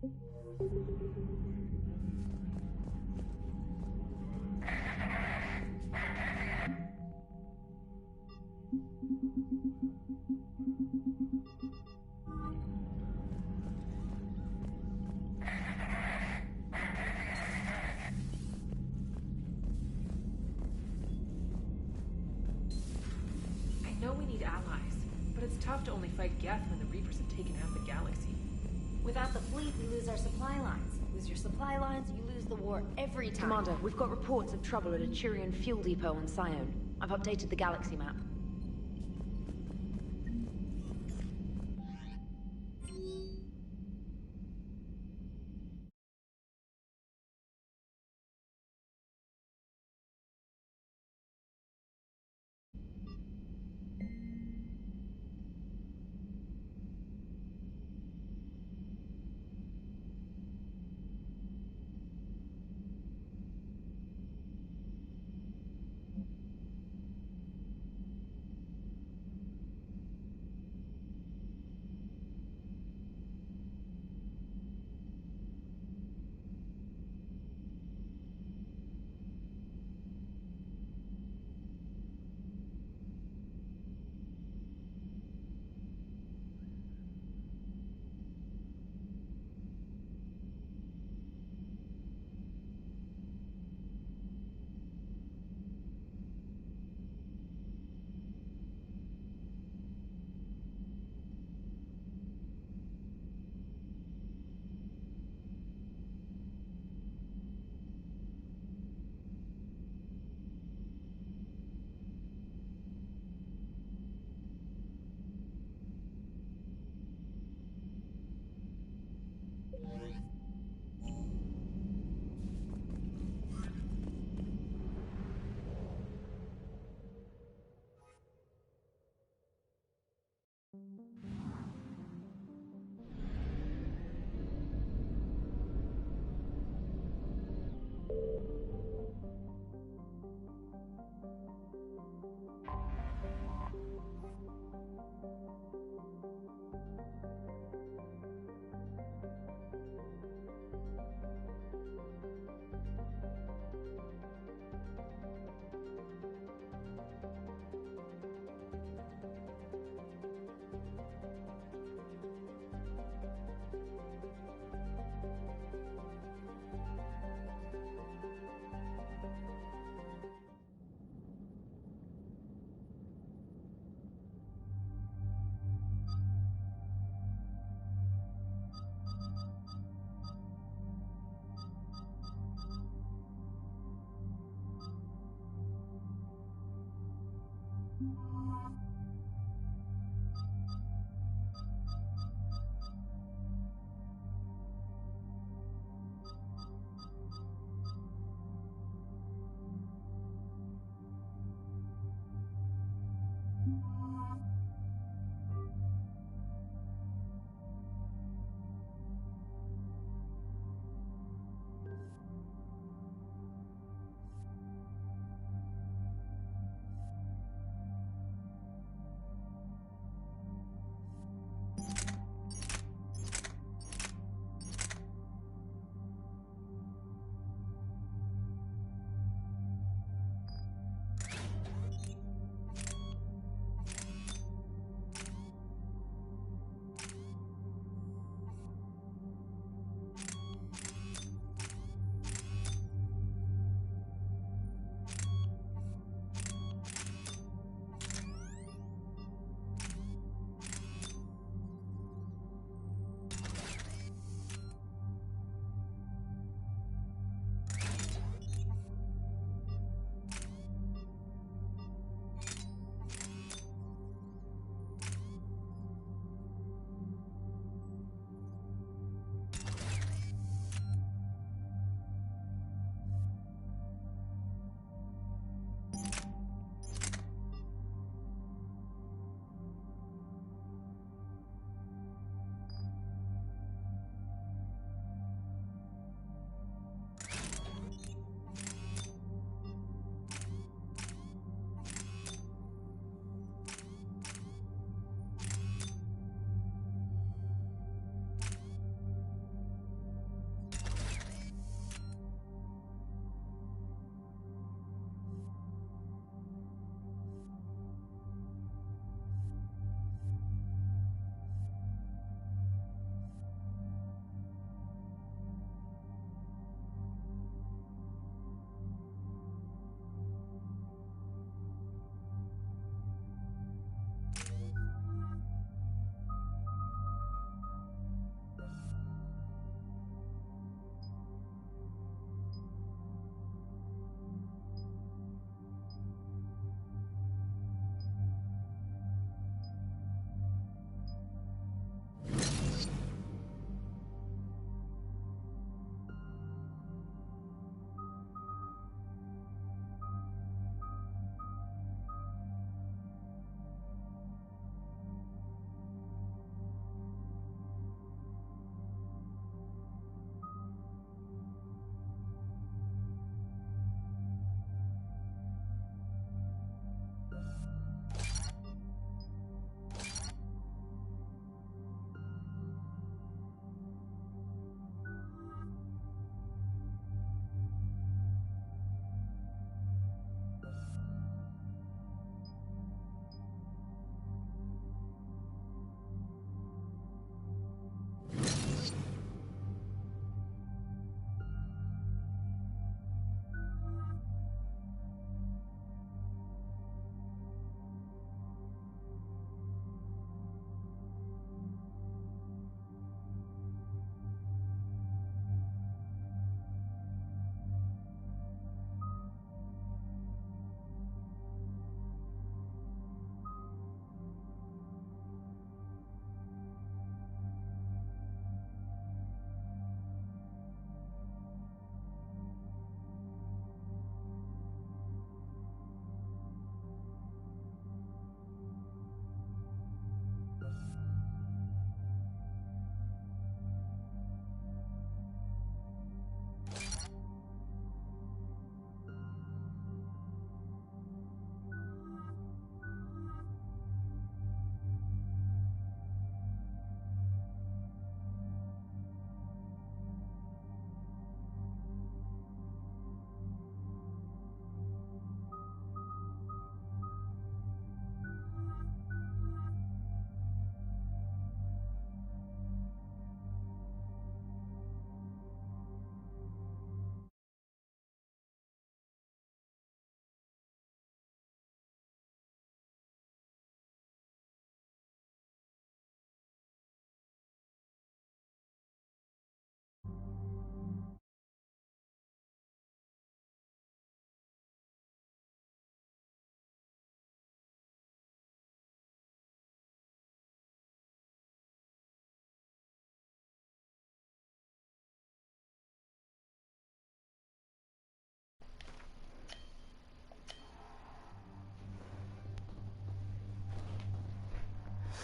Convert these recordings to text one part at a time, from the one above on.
I know we need allies, but it's tough to only fight Geth when the Reapers have taken half the galaxy. Without the fleet, we lose our supply lines. Lose your supply lines, you lose the war every time. Commander, we've got reports of trouble at a Turian fuel depot on Scion. I've updated the galaxy map.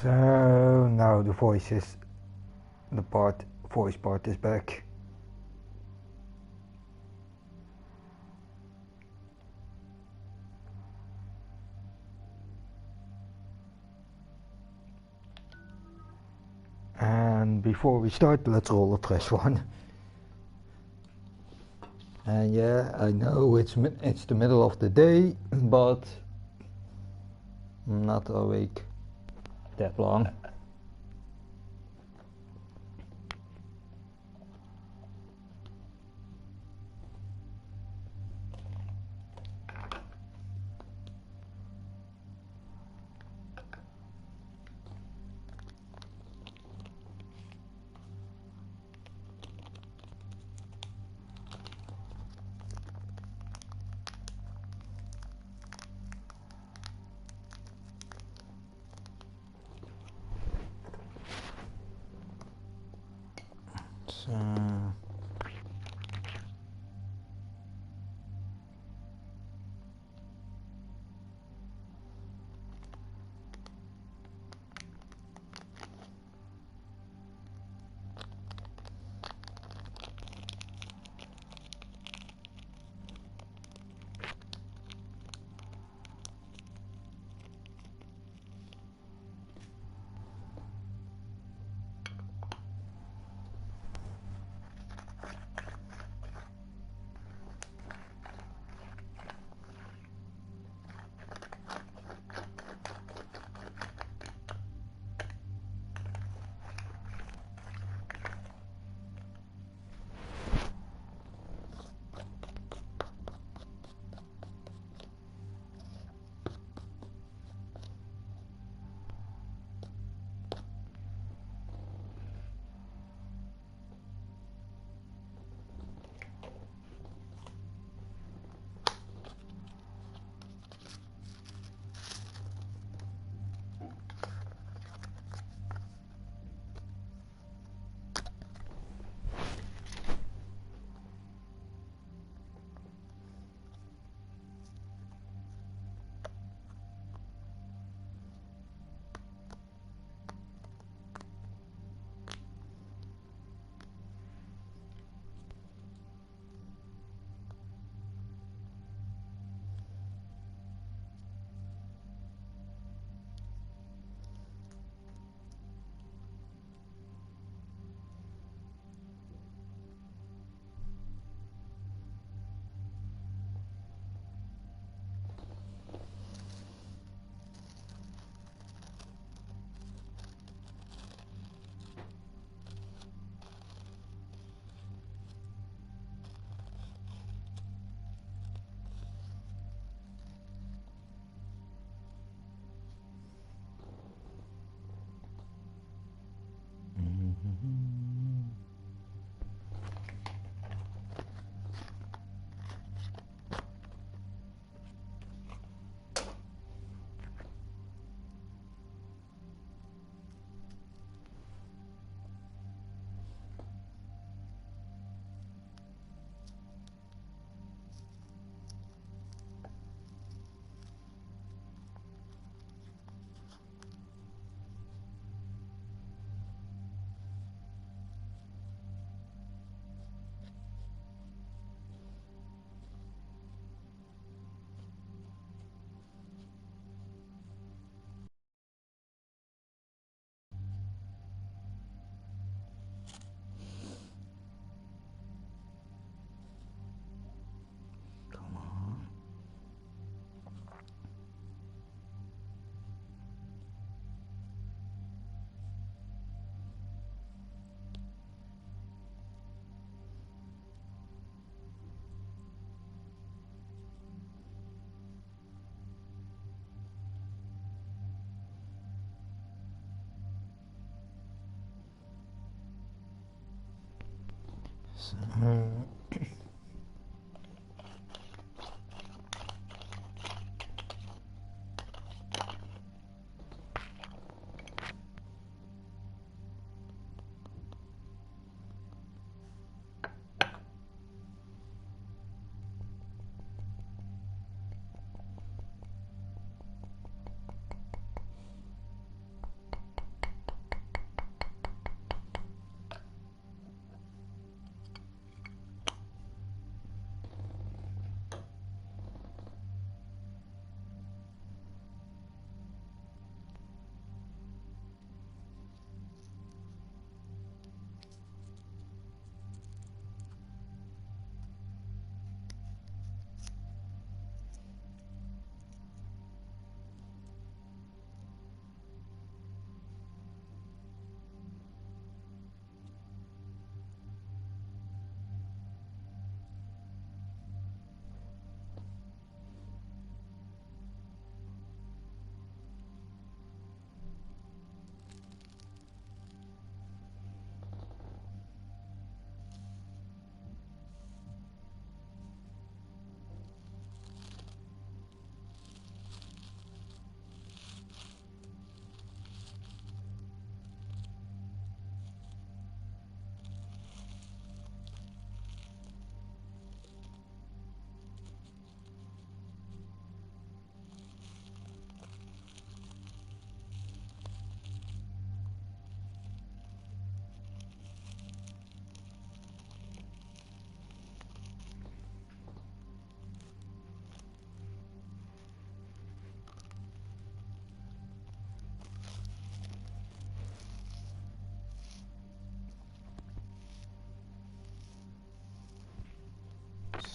So now the voice part is back. And before we start, let's roll a fresh one. And yeah, I know it's the middle of the day, but I'm not awake that long. So come on. So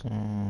Hmm.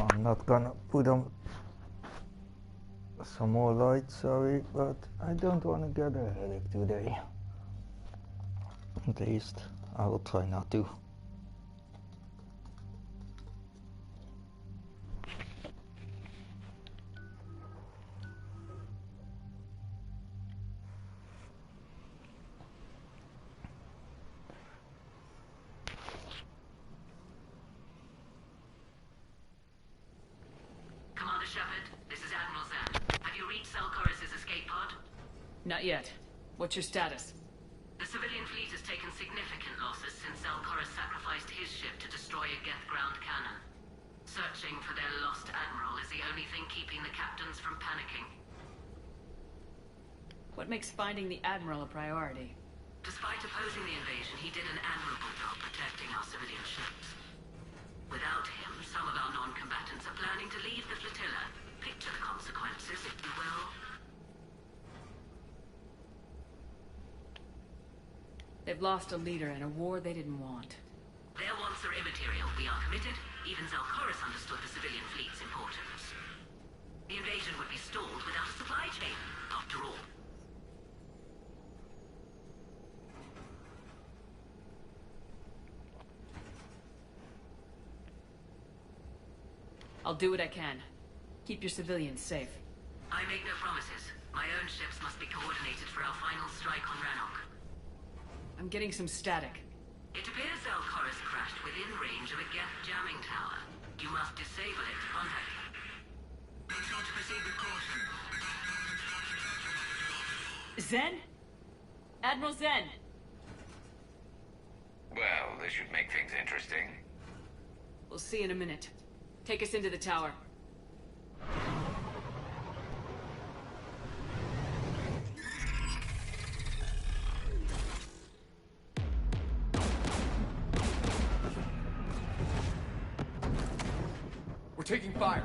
I'm not gonna put on some more lights, sorry, but I don't want to get a headache today. At least I will try not to. Commander Shepard, this is Admiral Zan. Have you reached Zelkorus' escape pod? Not yet. What's your status? The civilian fleet has taken significant losses since Zelkorus sacrificed his ship to destroy a Geth ground cannon. Searching for their lost admiral is the only thing keeping the captains from panicking. What makes finding the Admiral a priority? Despite opposing the invasion, he did an admirable job protecting our civilian ships. Without him, some of our non-combatants are planning to leave the flotilla. Picture the consequences, if you will. They've lost a leader in a war they didn't want. Their wants are immaterial. We are committed. Even Zelkorus understood the civilian fleet's importance. The invasion would be stalled without a supply chain, after all. I'll do what I can. Keep your civilians safe. I make no promises. My own ships must be coordinated for our final strike on Rannoch. I'm getting some static. It appears Zelkorus crashed within range of a Geth jamming tower. You must disable it to contact him. Make sure to proceed with caution. Zen? Admiral Zen! Well, this should make things interesting. We'll see in a minute. Take us into the tower. We're taking fire.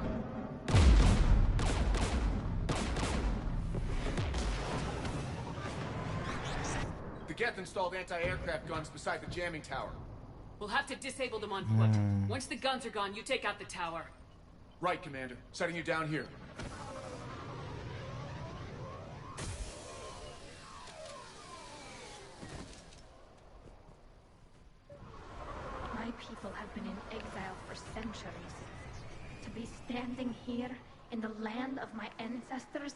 The Geth installed anti-aircraft guns beside the jamming tower. We'll have to disable them on foot. Once the guns are gone, you take out the tower. Right, Commander. Setting you down here. My people have been in exile for centuries. To be standing here in the land of my ancestors?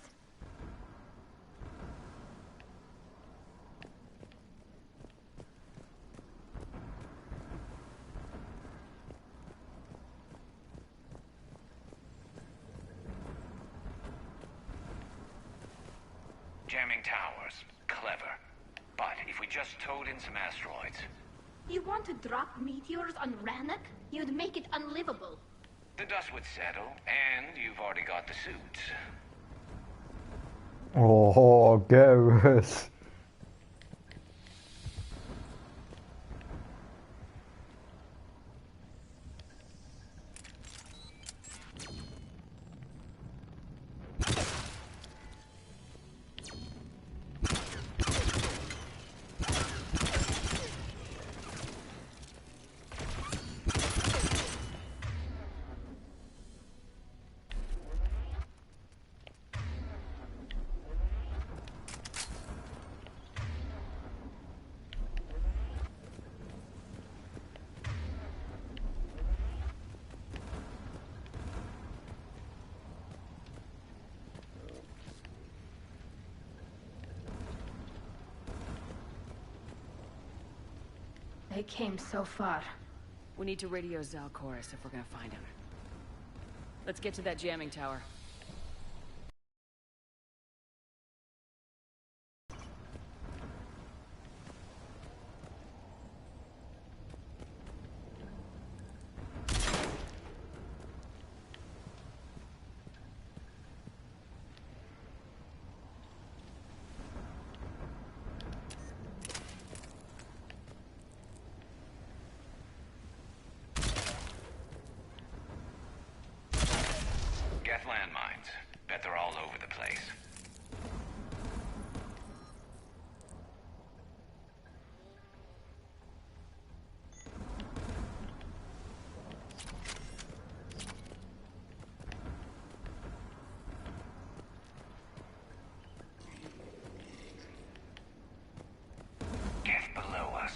Jamming towers. Clever. But if we just towed in some asteroids... You want to drop meteors on Rannoch? You'd make it unlivable. The dust would settle, and you've already got the suits. Oh, Garrus. They came so far. We need to radio Zalcoris if we're gonna find him. Let's get to that jamming tower. Geth landmines. Bet they're all over the place. Geth below us.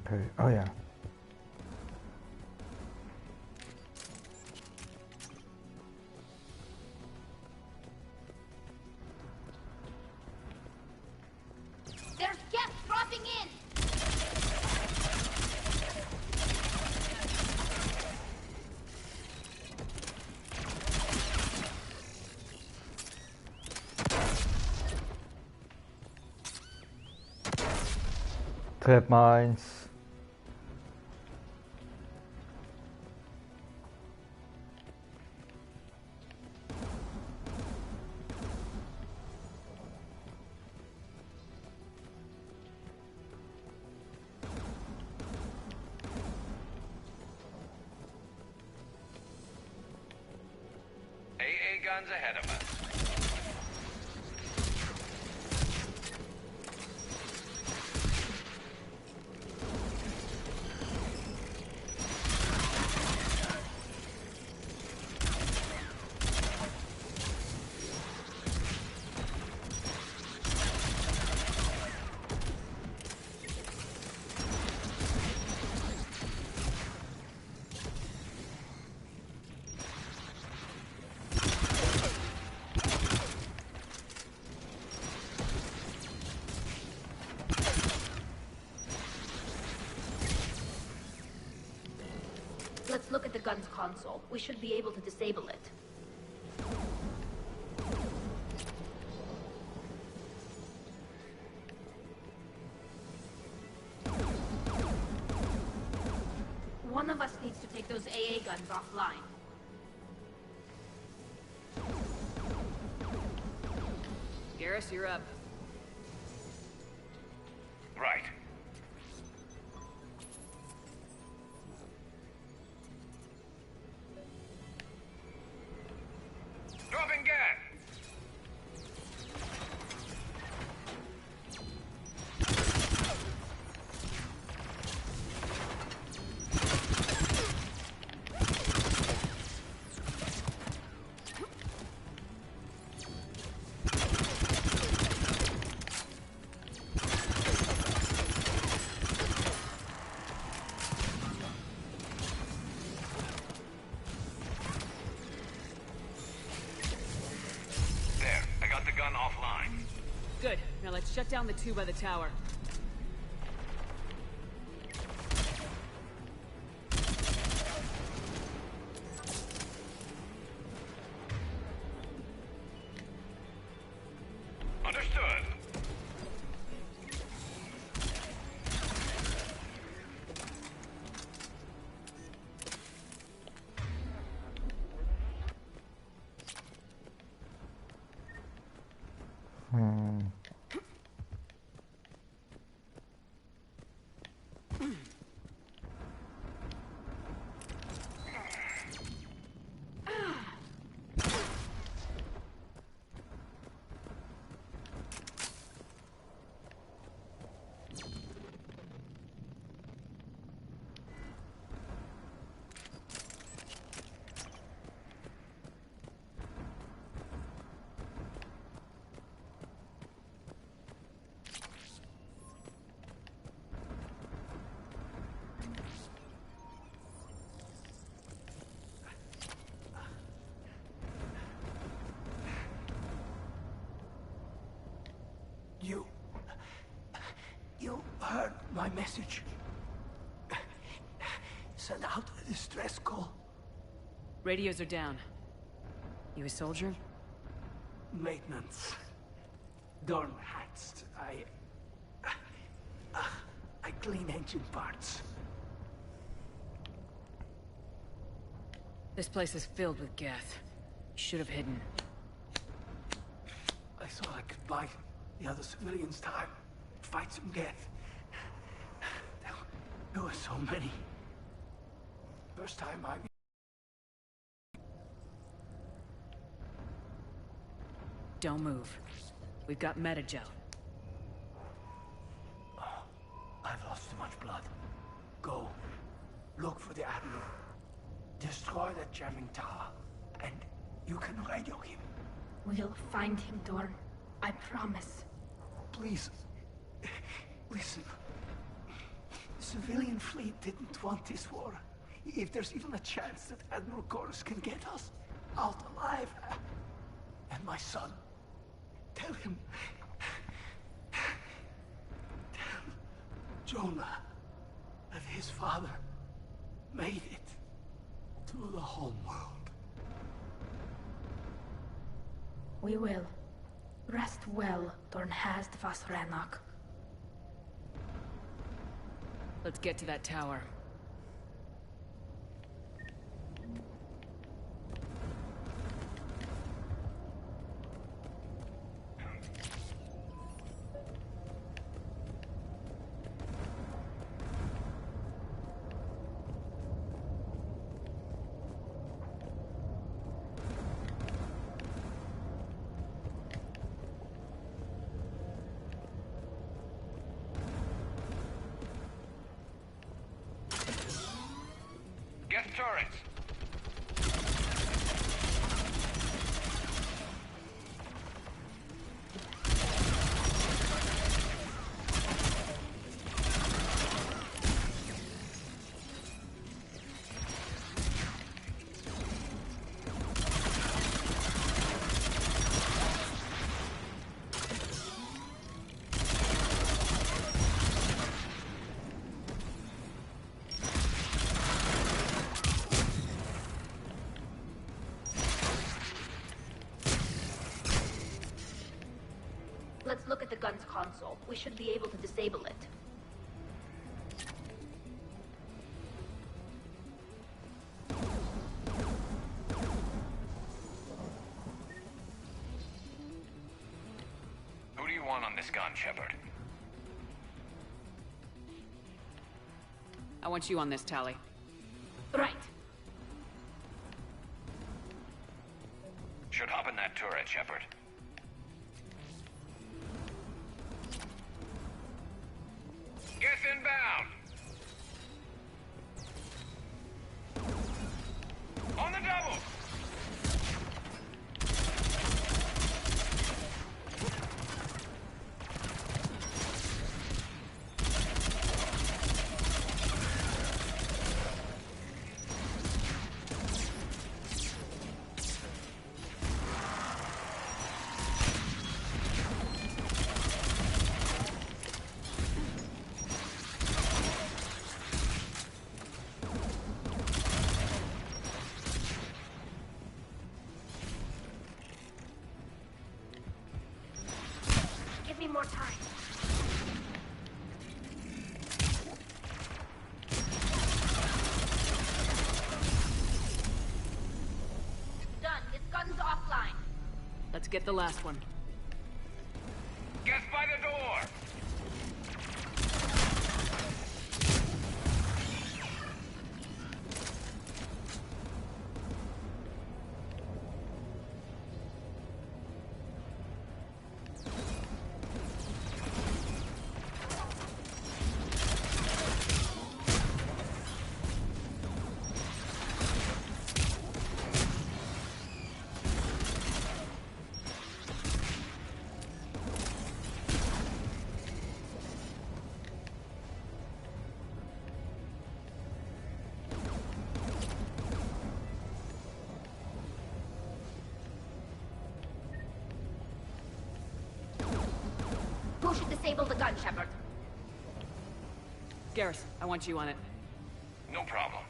Okay. Oh yeah. There's Geth dropping in! Trap mines. AA guns ahead of us. Let's look at the gun's console. We should be able to disable it. One of us needs to take those AA guns offline. Garrus, you're up. Right. Dropping gas! Shut down the two by the tower. Understood. You heard my message. Send out a distress call. Radios are down. You a soldier? Maintenance. Dorn hats. I clean engine parts. This place is filled with Geth. You should have hidden. I thought I could buy the other civilians time. Fight some Geth. There were so many. First time I... Don't move. We've got Metagel. I've lost too much blood. Go. Look for the Admiral. Destroy that jamming tower. And you can radio him. We'll find him, Dorn. I promise. Please. Listen. The civilian fleet didn't want this war. If there's even a chance that Admiral Chorus can get us out alive. And my son. Tell him. Tell Jonah that his father made it to the home world. We will. Rest well, Dornhast Vasranok. Let's get to that tower. Get turrets. Let's look at the gun's console. We should be able to disable it. Who do you want on this gun, Shepard? I want you on this, Tali. Right. Should hop in that turret, Shepard. Get inbound! On the double! get the last one. Get by the door! Who should disable the gun, Shepard? Garrus, I want you on it. No problem.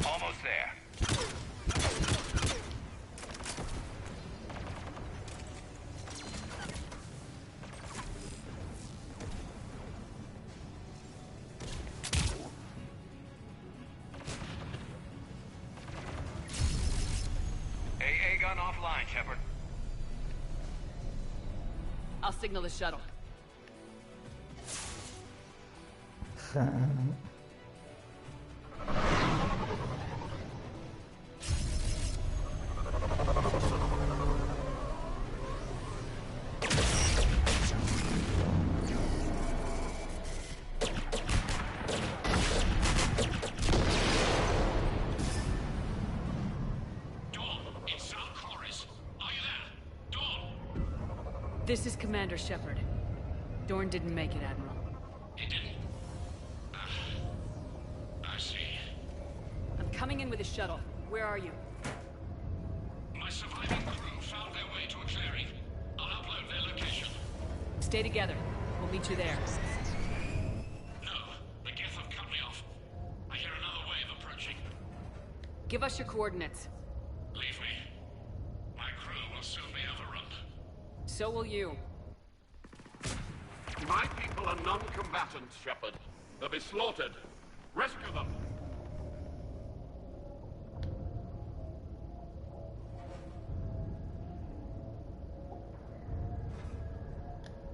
Almost there. AA gun offline, Shepard. I'll signal the shuttle. This is Commander Shepard. Dorn didn't make it, Admiral. He didn't? I see. I'm coming in with a shuttle. Where are you? My surviving crew found their way to a clearing. I'll upload their location. Stay together. We'll meet you there. No, the Geth have cut me off. I hear another wave approaching. Give us your coordinates. Leave me. My crew will soon be overrun. So will you. My people are non-combatants, Shepard. They'll be slaughtered. Rescue them!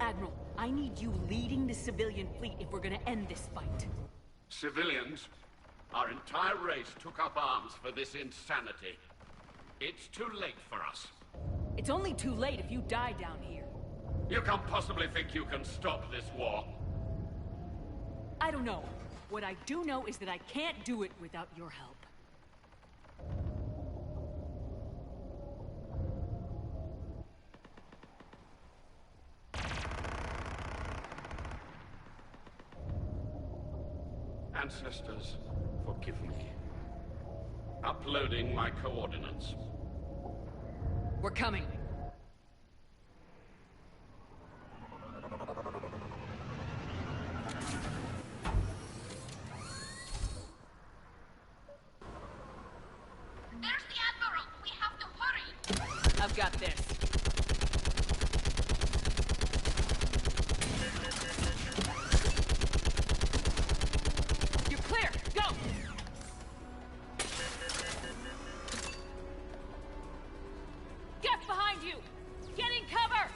Admiral, I need you leading the civilian fleet if we're gonna end this fight. Civilians, our entire race took up arms for this insanity. It's too late for us. It's only too late if you die down here. You can't possibly think you can stop this war. I don't know. What I do know is that I can't do it without your help. Ancestors, forgive me. Uploading my coordinates. We're coming. There's the Admiral! We have to hurry! I've got this. You're clear! Go! Get behind you! Get in cover!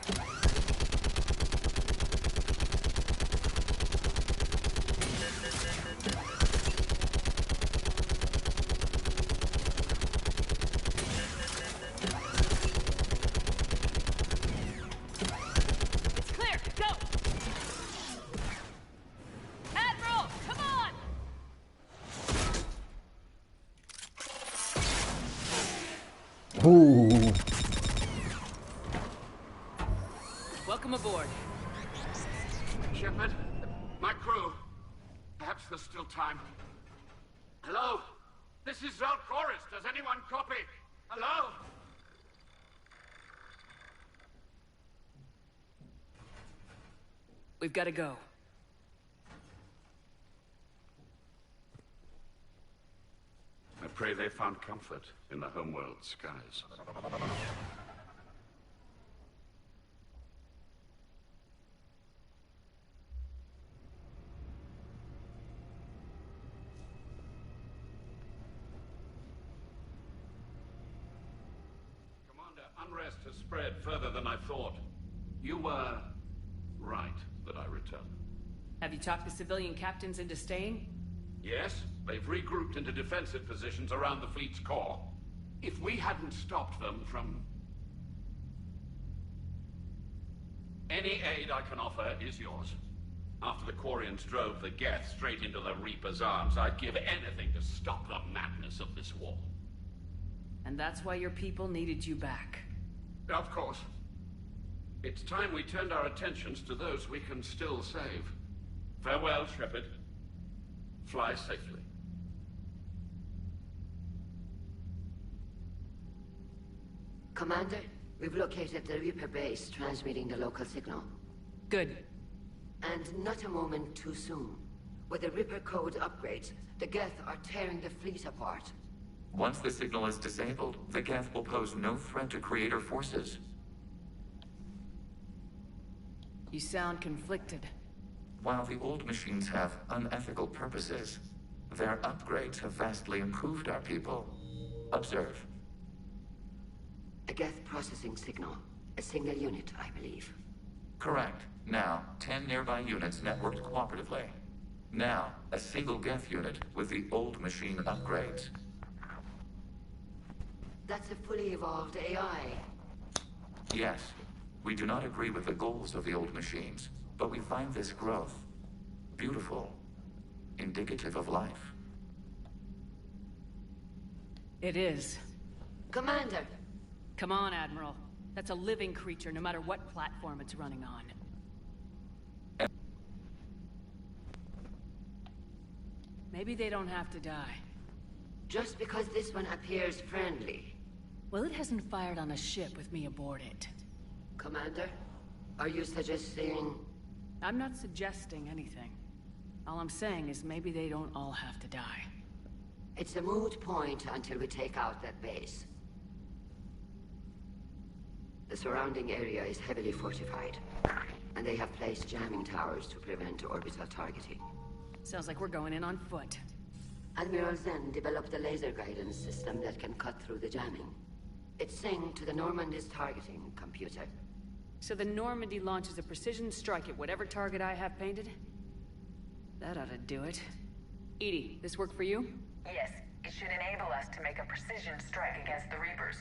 Ooh. Welcome aboard. Shepard, my crew. Perhaps there's still time. Hello? This is Zalcoris. Does anyone copy? Hello? We've got to go. I pray they found comfort in the homeworld skies. Commander, unrest has spread further than I thought. You were right that I returned. Have you talked the civilian captains into staying? Yes, they've regrouped into defensive positions around the fleet's core. If we hadn't stopped them from... Any aid I can offer is yours. After the Quarians drove the Geth straight into the Reaper's arms, I'd give anything to stop the madness of this war. And that's why your people needed you back. Of course. It's time we turned our attentions to those we can still save. Farewell, Shepard. Fly safely. Commander, we've located the Reaper base transmitting the local signal. Good. And not a moment too soon. With the Reaper code upgrades, the Geth are tearing the fleet apart. Once the signal is disabled, the Geth will pose no threat to Creator forces. You sound conflicted. While the old machines have unethical purposes, their upgrades have vastly improved our people. Observe. A Geth processing signal. A single unit, I believe. Correct. Now, 10 nearby units networked cooperatively. Now, a single Geth unit with the old machine upgrades. That's a fully evolved AI. Yes. We do not agree with the goals of the old machines, but we find this growth beautiful, indicative of life. It is. Commander! Come on, Admiral. That's a living creature, no matter what platform it's running on. Maybe they don't have to die. Just because this one appears friendly. Well, it hasn't fired on a ship with me aboard it. Commander, are you suggesting... I'm not suggesting anything. All I'm saying is maybe they don't all have to die. It's a moot point until we take out that base. The surrounding area is heavily fortified, and they have placed jamming towers to prevent orbital targeting. Sounds like we're going in on foot. Admiral Zen developed a laser guidance system that can cut through the jamming. It's synced to the Normandy's targeting computer. So the Normandy launches a precision strike at whatever target I have painted? That ought to do it. EDI, this work for you? Yes, it should enable us to make a precision strike against the Reapers.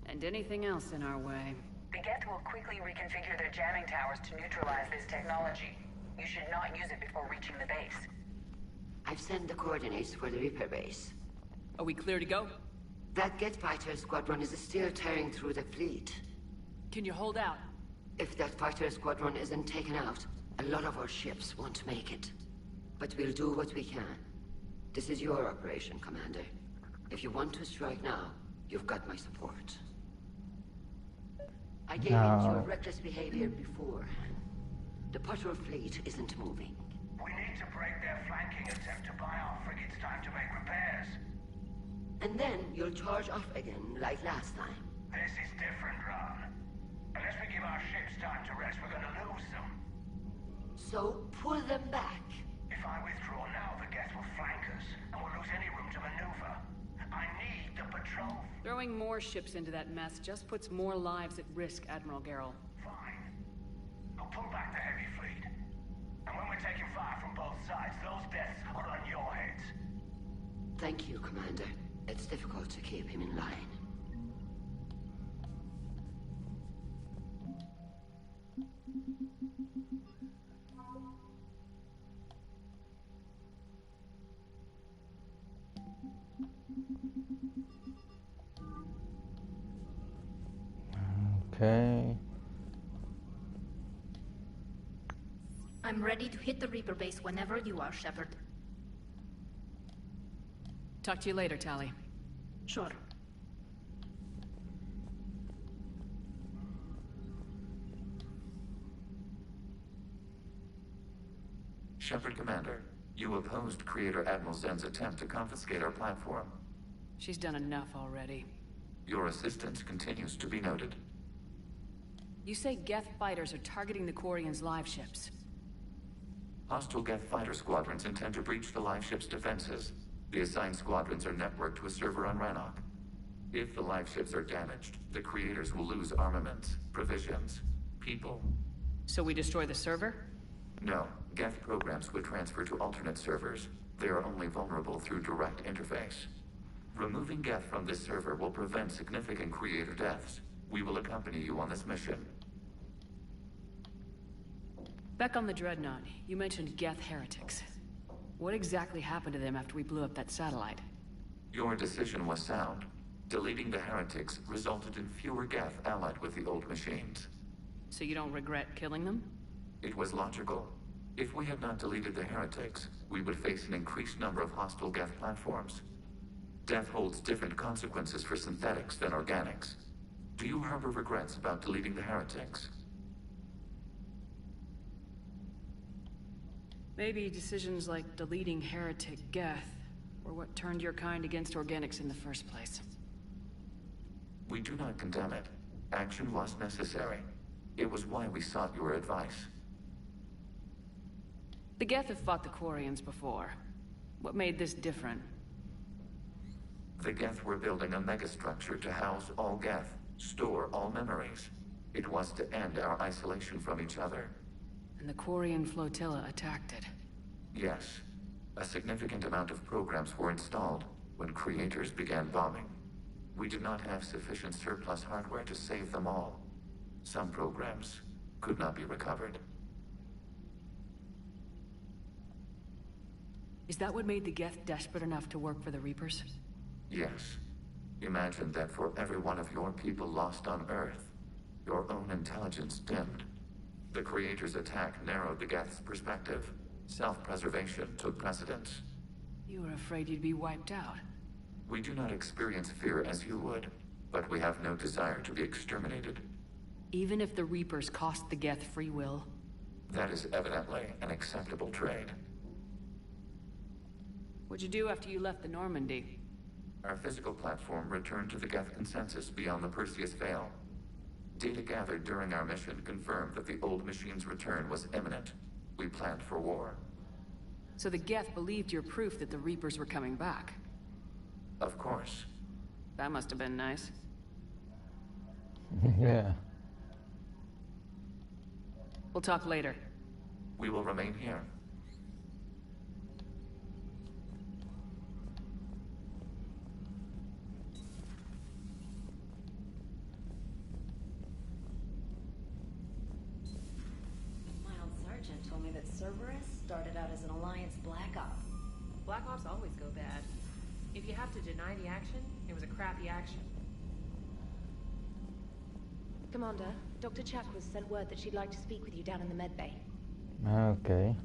And anything else in our way. The Geth will quickly reconfigure their jamming towers to neutralize this technology. You should not use it before reaching the base. I've sent the coordinates for the Reaper base. Are we clear to go? That Geth fighter squadron is still tearing through the fleet. Can you hold out? If that fighter squadron isn't taken out, a lot of our ships won't make it. But we'll do what we can. This is your operation, Commander. If you want to strike now, you've got my support. I gave in to your reckless behavior before. The patrol fleet isn't moving. We need to break their flanking attempt to buy our frigates time to make repairs. And then you'll charge off again, like last time. This is different, Ron. Unless we give our ships time to rest, we're gonna lose them. So, pull them back. If I withdraw now, the Geth will flank us, and we'll lose any room to maneuver. I need the patrol. Throwing more ships into that mess just puts more lives at risk, Admiral Gerrel. Fine. I'll pull back the heavy fleet. And when we're taking fire from both sides, those deaths are on your heads. Thank you, Commander. It's difficult to keep him in line. Okay. I'm ready to hit the Reaper base whenever you are, Shepard. Talk to you later, Tali. Sure. Shepard Commander, you opposed Creator Admiral Zen's attempt to confiscate our platform. She's done enough already. Your assistance continues to be noted. You say Geth fighters are targeting the Quarians' live ships. Hostile Geth fighter squadrons intend to breach the live ship's defenses. The assigned squadrons are networked to a server on Rannoch. If the live ships are damaged, the Creators will lose armaments, provisions, people. So we destroy the server? No, Geth programs would transfer to alternate servers. They are only vulnerable through direct interface. Removing Geth from this server will prevent significant Creator deaths. We will accompany you on this mission. Back on the Dreadnought, you mentioned Geth heretics. What exactly happened to them after we blew up that satellite? Your decision was sound. Deleting the heretics resulted in fewer Geth allied with the old machines. So you don't regret killing them? It was logical. If we had not deleted the heretics, we would face an increased number of hostile Geth platforms. Death holds different consequences for synthetics than organics. Do you harbor regrets about deleting the heretics? Maybe decisions like deleting heretic Geth were what turned your kind against organics in the first place. We do not condemn it. Action was necessary. It was why we sought your advice. The Geth have fought the Quarians before. What made this different? The Geth were building a megastructure to house all Geth, store all memories. It was to end our isolation from each other. And the Quarian flotilla attacked it. Yes. A significant amount of programs were installed when Creators began bombing. We did not have sufficient surplus hardware to save them all. Some programs could not be recovered. Is that what made the Geth desperate enough to work for the Reapers? Yes. Imagine that for every one of your people lost on Earth, your own intelligence dimmed. The Creators' attack narrowed the Geth's perspective. Self-preservation took precedence. You were afraid you'd be wiped out. We do not experience fear as you would, but we have no desire to be exterminated. Even if the Reapers cost the Geth free will? That is evidently an acceptable trade. What'd you do after you left the Normandy? Our physical platform returned to the Geth consensus beyond the Perseus Veil. Data gathered during our mission confirmed that the old machine's return was imminent. We planned for war. So the Geth believed your proof that the Reapers were coming back? Of course. That must have been nice. Yeah. We'll talk later. We will remain here. Told me that Cerberus started out as an Alliance Black Op. Black Ops always go bad. If you have to deny the action, it was a crappy action. Commander, Dr. Chakwas sent word that she'd like to speak with you down in the med bay. Okay.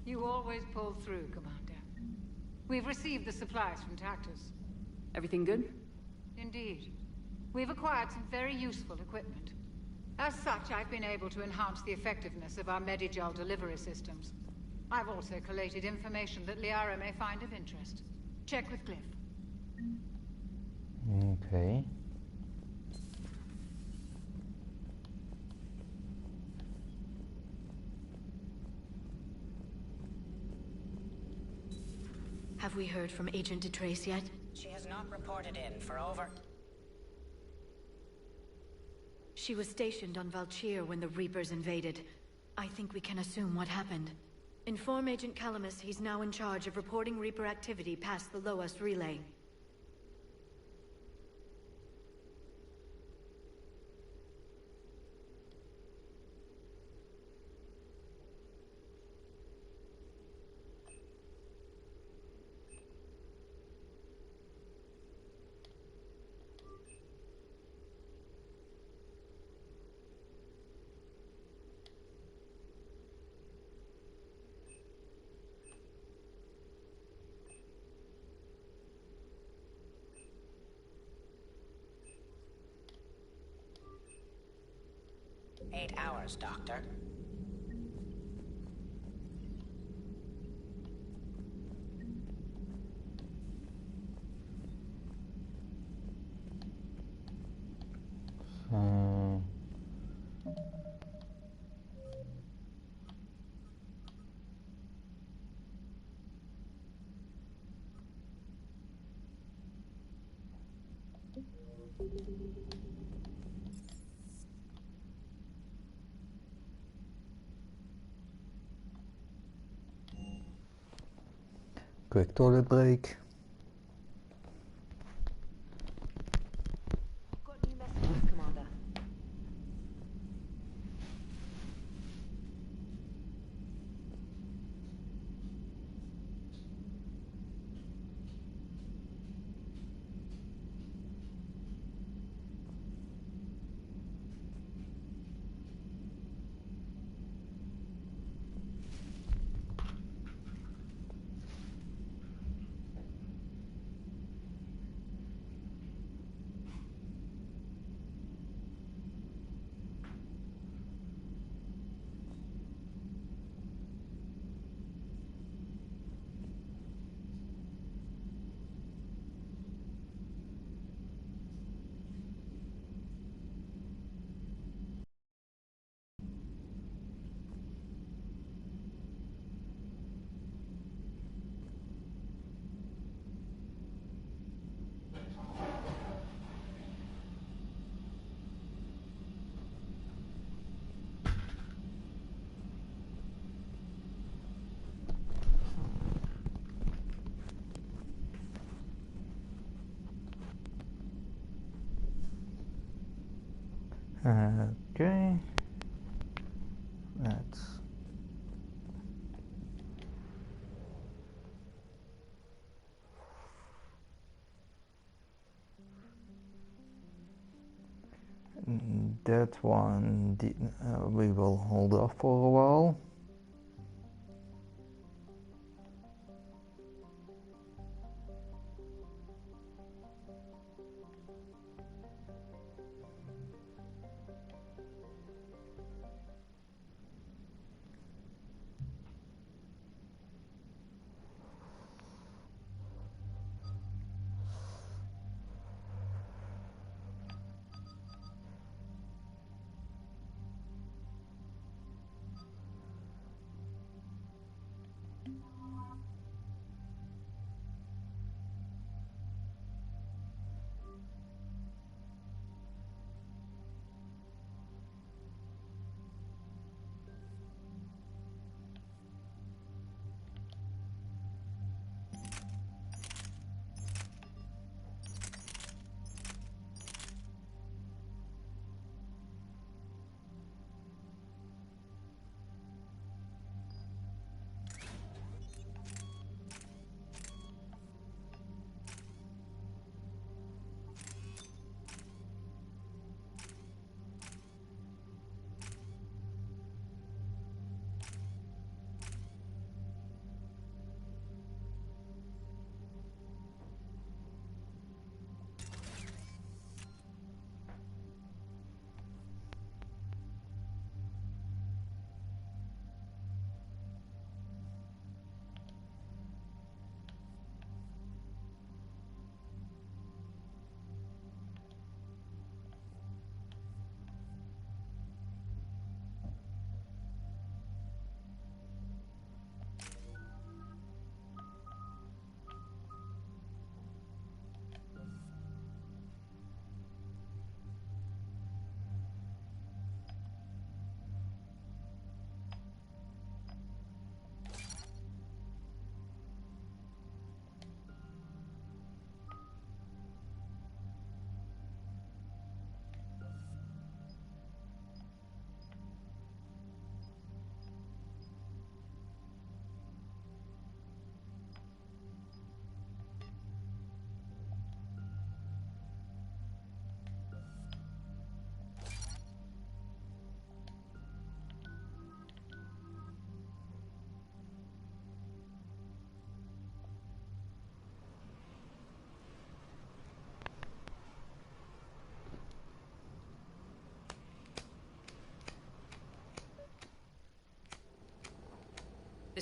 You always pull through, Commander. We've received the supplies from Tactus. Everything good? Indeed. We've acquired some very useful equipment. As such, I've been able to enhance the effectiveness of our Medigel delivery systems. I've also collated information that Liara may find of interest. Check with Glyph. Okay. Have we heard from Agent DeTrace yet? She has not reported in for over... She was stationed on Valchir when the Reapers invaded. I think we can assume what happened. Inform Agent Calamus he's now in charge of reporting Reaper activity past the Loas relay. Eight hours, Doctor. Quick toilet break. Got new messages, Commander. Okay. Let's that one we will hold off for a while.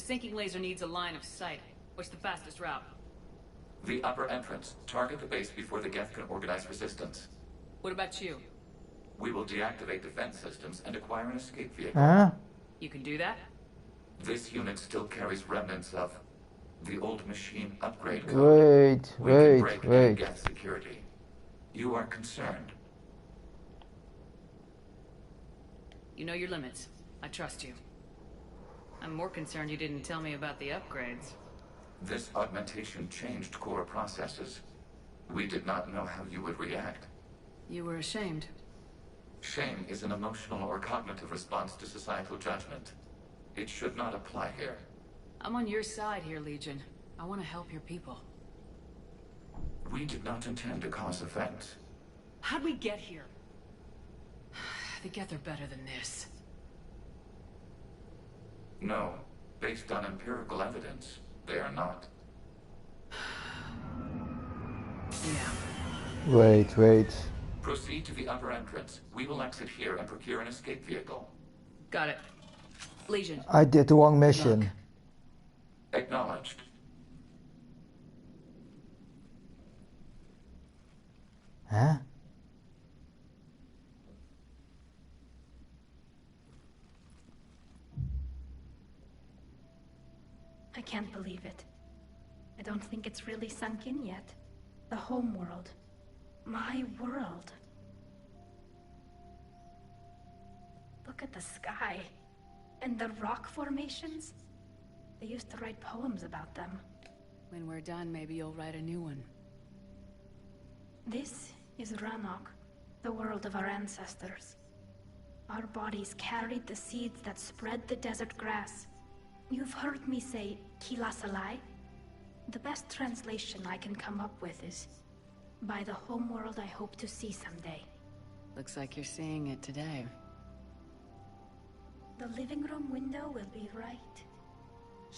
sinking laser needs a line of sight. What's the fastest route? The upper entrance. Target the base before the Geth can organize resistance. What about you? We will deactivate defense systems and acquire an escape vehicle. Huh? You can do that? This unit still carries remnants of the old machine upgrade code. We can break any Geth security. You are concerned. You know your limits. I trust you. I'm more concerned you didn't tell me about the upgrades. This augmentation changed core processes. We did not know how you would react. You were ashamed. Shame is an emotional or cognitive response to societal judgment. It should not apply here. I'm on your side here, Legion. I want to help your people. We did not intend to cause offense. How'd we get here? The Geth are better than this. No. Based on empirical evidence, they are not. Yeah. Wait. Proceed to the upper entrance. We will exit here and procure an escape vehicle. Got it. Legion. I did the wrong mission. Look. Acknowledged. Huh? I can't believe it. I don't think it's really sunk in yet. The home world. My world. Look at the sky. And the rock formations. They used to write poems about them. When we're done, maybe you'll write a new one. This is Ranok, the world of our ancestors. Our bodies carried the seeds that spread the desert grass. You've heard me say Kilasalai? The best translation I can come up with is, by the homeworld I hope to see someday. Looks like you're seeing it today. The living room window will be right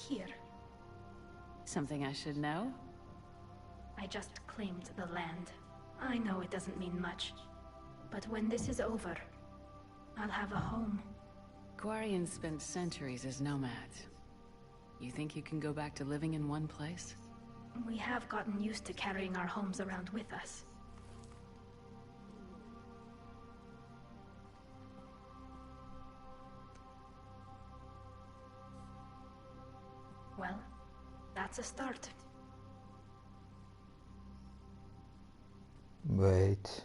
here. Something I should know? I just claimed the land. I know it doesn't mean much, but when this is over, I'll have a home. Quarians spent centuries as nomads. You think you can go back to living in one place? We have gotten used to carrying our homes around with us. Well, that's a start. Wait.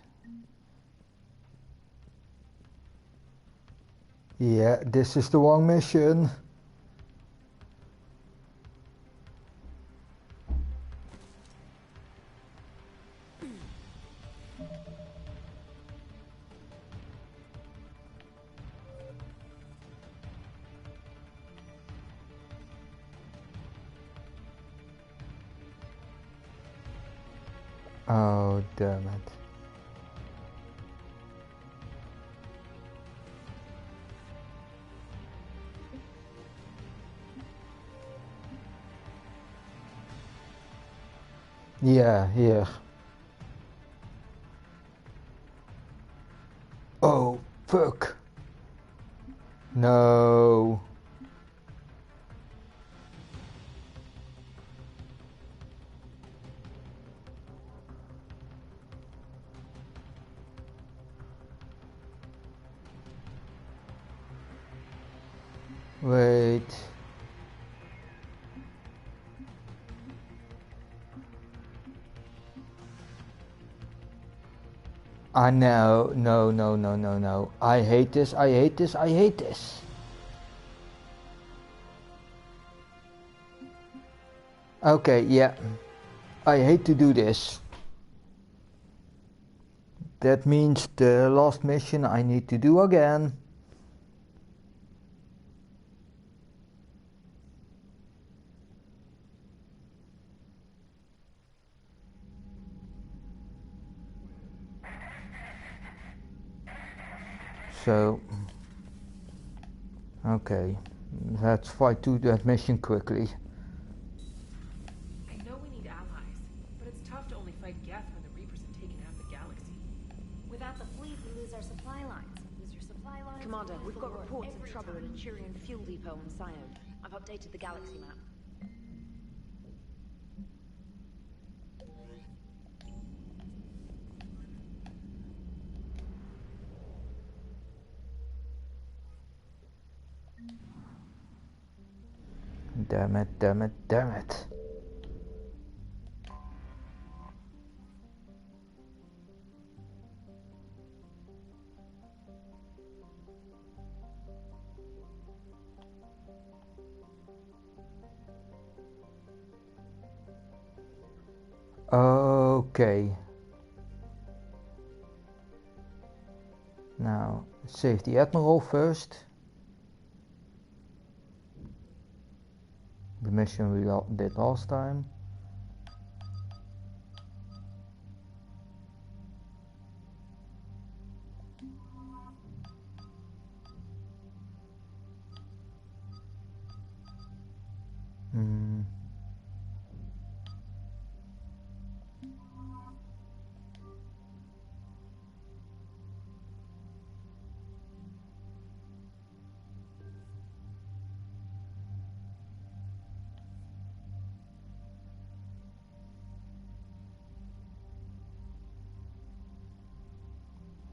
Yeah, this is the wrong mission. Oh, damn it. Yeah, here. Oh, fuck. No. Wait. No. I hate this. Okay, yeah. I hate to do this. That means the last mission I need to do again. So, okay, let's fight to that mission quickly. I know we need allies, but it's tough to only fight Geth when the Reapers have taken half the galaxy. Without the fleet, we lose our supply lines. Lose your supply lines. Commander, we've got reports of trouble at a Chirian fuel depot on Scion. I've updated the galaxy map. Damn it, damn it, damn it. Okay. Now, save the Admiral first. The mission we did last time.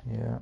Yeah.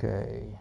Okay.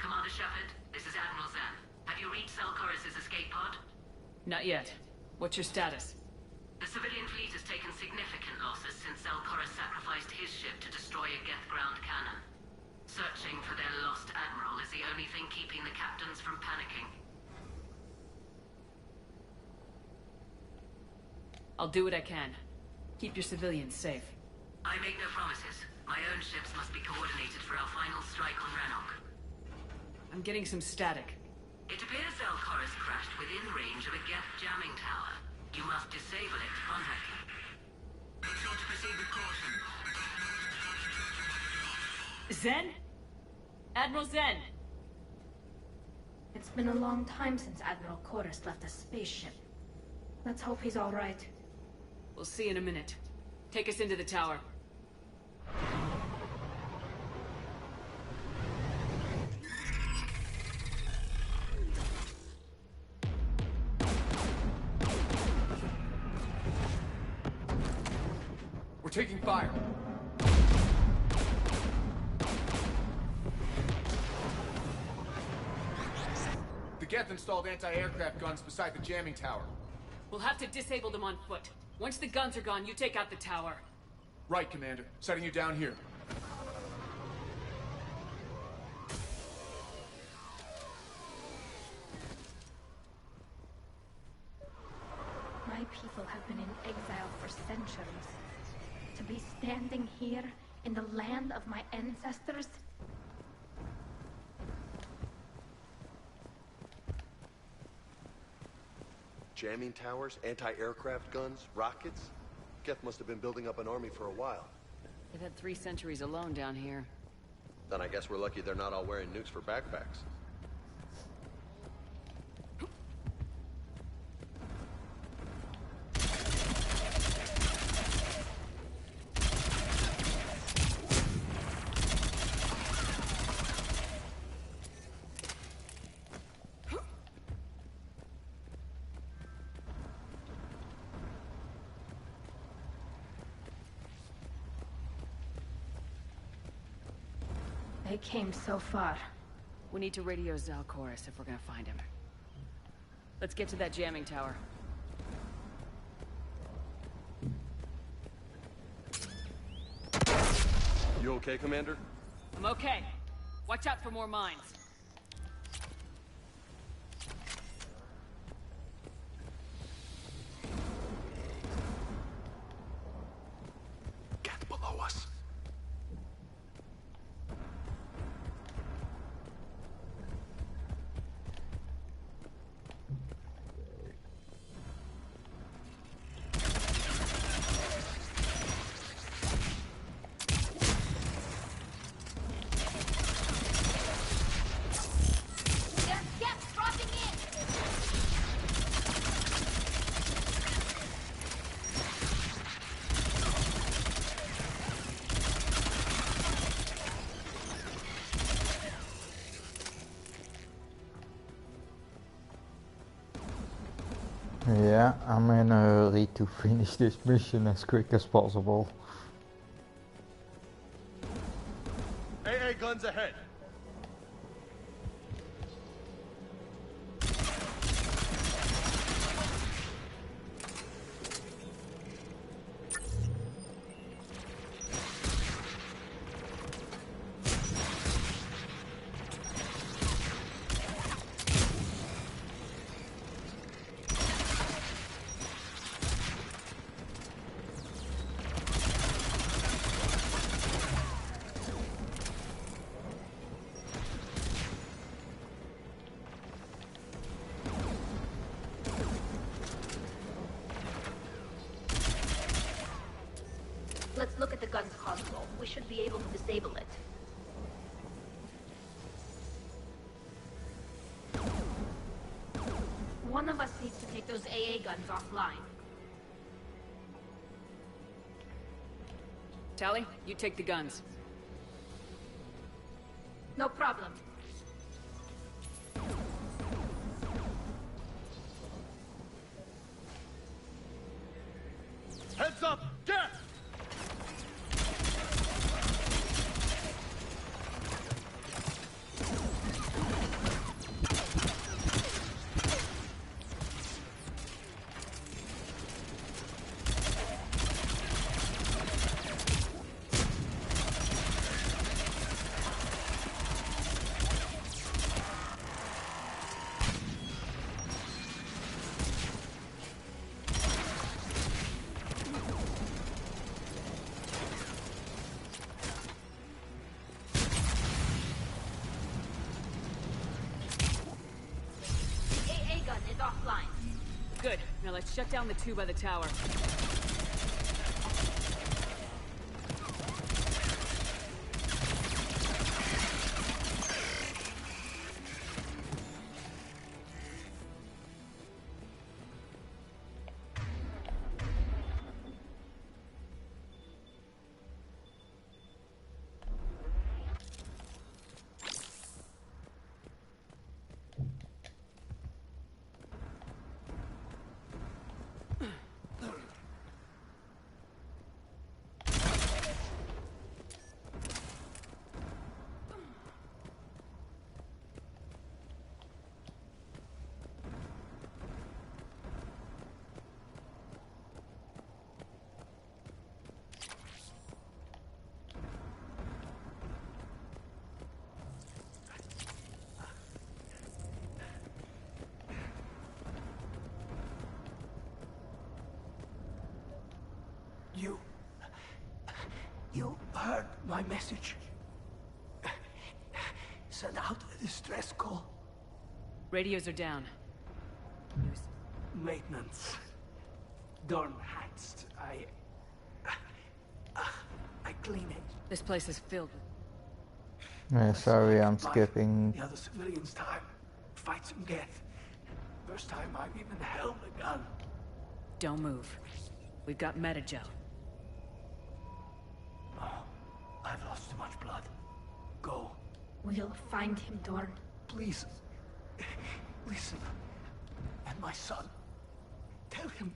Commander Shepard, this is Admiral Zen. Have you reached Zelkorus' escape pod? Not yet. What's your status? The civilian fleet has taken significant losses since Zelkorus sacrificed his ship to destroy a Geth ground cannon. Searching for their lost admiral is the only thing keeping the captains from panicking. I'll do what I can. Keep your civilians safe. I make no promises. My own ships must be coordinated for our final strike on Rannoch. I'm getting some static. It appears Zelkorus crashed within range of a Geth jamming tower. You must disable it to contact him. Make sure to proceed with caution. Zen? Admiral Zen! It's been a long time since Admiral Chorus left a spaceship. Let's hope he's all right. We'll see in a minute. Take us into the tower. We're taking fire. The Geth installed anti-aircraft guns beside the jamming tower. We'll have to disable them on foot. Once the guns are gone, you take out the tower. Right, Commander. Setting you down here. people have been in exile for centuries. To be standing here in the land of my ancestors? Jamming towers, anti-aircraft guns, rockets? Geth must have been building up an army for a while. They've had 3 centuries alone down here. Then I guess we're lucky they're not all wearing nukes for backpacks. They came so far. We need to radio Zalcoris if we're gonna find him. Let's get to that jamming tower. You okay, Commander? I'm okay. Watch out for more mines. Get below us. Yeah, I'm in a hurry to finish this mission as quick as possible. AA guns ahead. Let's look at the gun's console. We should be able to disable it. One of us needs to take those AA guns offline. Tally, you take the guns. No problem. Heads up! Get! Good. Now let's shut down the 2 by the tower. You heard my message. Send out a distress call. Radios are down. Maintenance. Dorn Heights. I clean it. This place is filled with... Sorry, I'm skipping. The other civilians' time. Fight some Geth. First time I've even held a gun. Don't move. We've got Metagel. Oh, I've lost too much blood. Go. We'll find him, Dorn. Please. Listen. And my son. Tell him.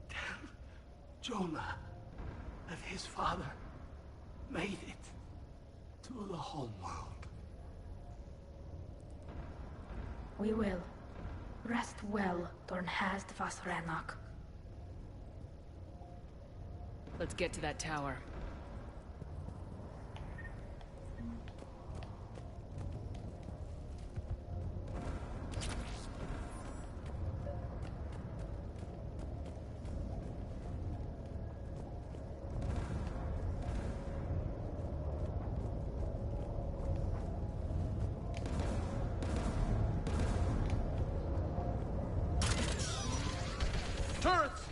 Tell Jonah that his father made it to the home world. We will. Rest well, Dornhast Vasranok. Let's get to that tower. Turrets!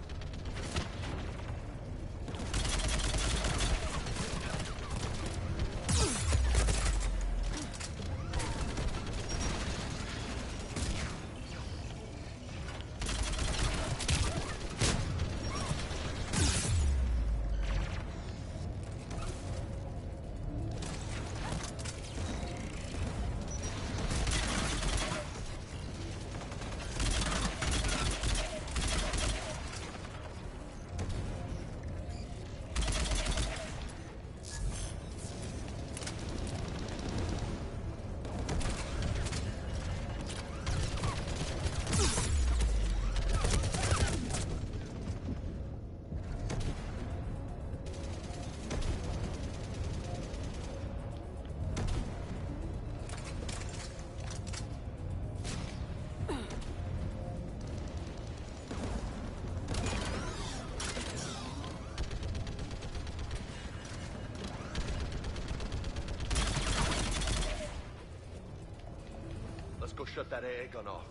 Go shut that AA gun off.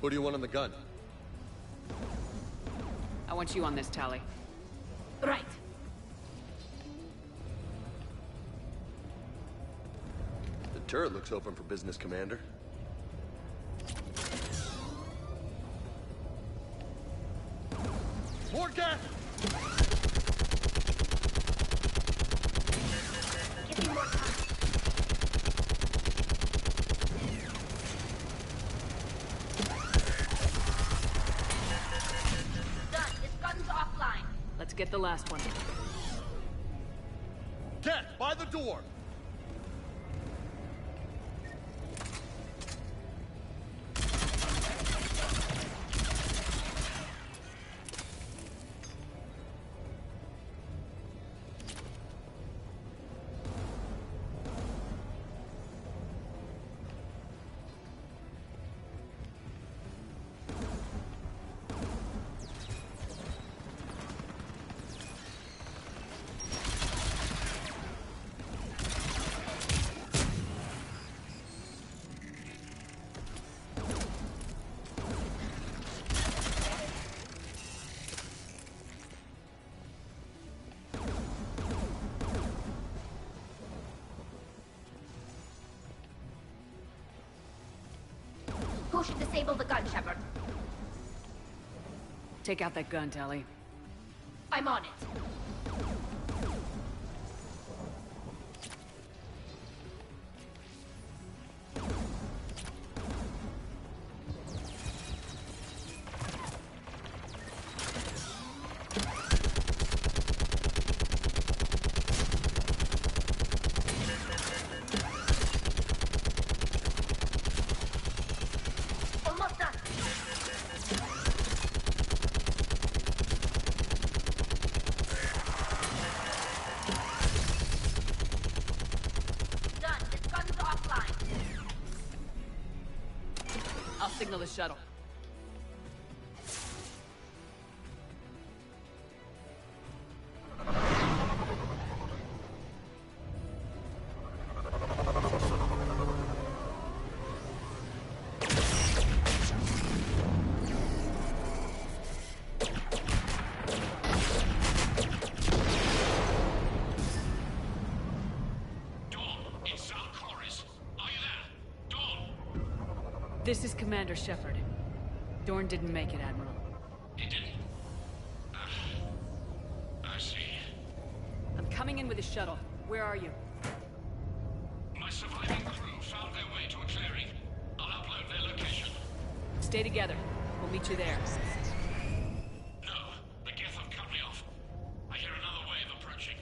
Who do you want on the gun? I want you on this, Tali. Right. The turret looks open for business, Commander. More gas! Let's get the last one. Get by the door! Who should disable the gun, Shepard? Take out that gun, Tali. I'm on it. signal the shuttle. This is Commander Shepard. Dorn didn't make it, Admiral. He didn't? I see. I'm coming in with a shuttle. Where are you? My surviving crew found their way to a clearing. I'll upload their location. Stay together. We'll meet you there. No, the Geth have cut me off. I hear another wave approaching.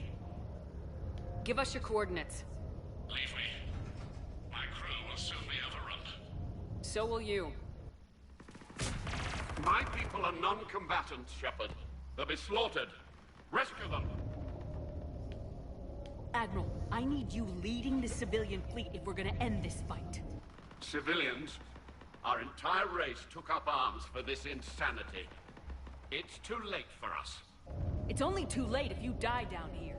Give us your coordinates. Leave me. My crew will soon be overrun. So will you. My people are non-combatants, Shepard. They'll be slaughtered. Rescue them. Admiral, I need you leading the civilian fleet if we're gonna end this fight. Civilians? Our entire race took up arms for this insanity. It's too late for us. It's only too late if you die down here.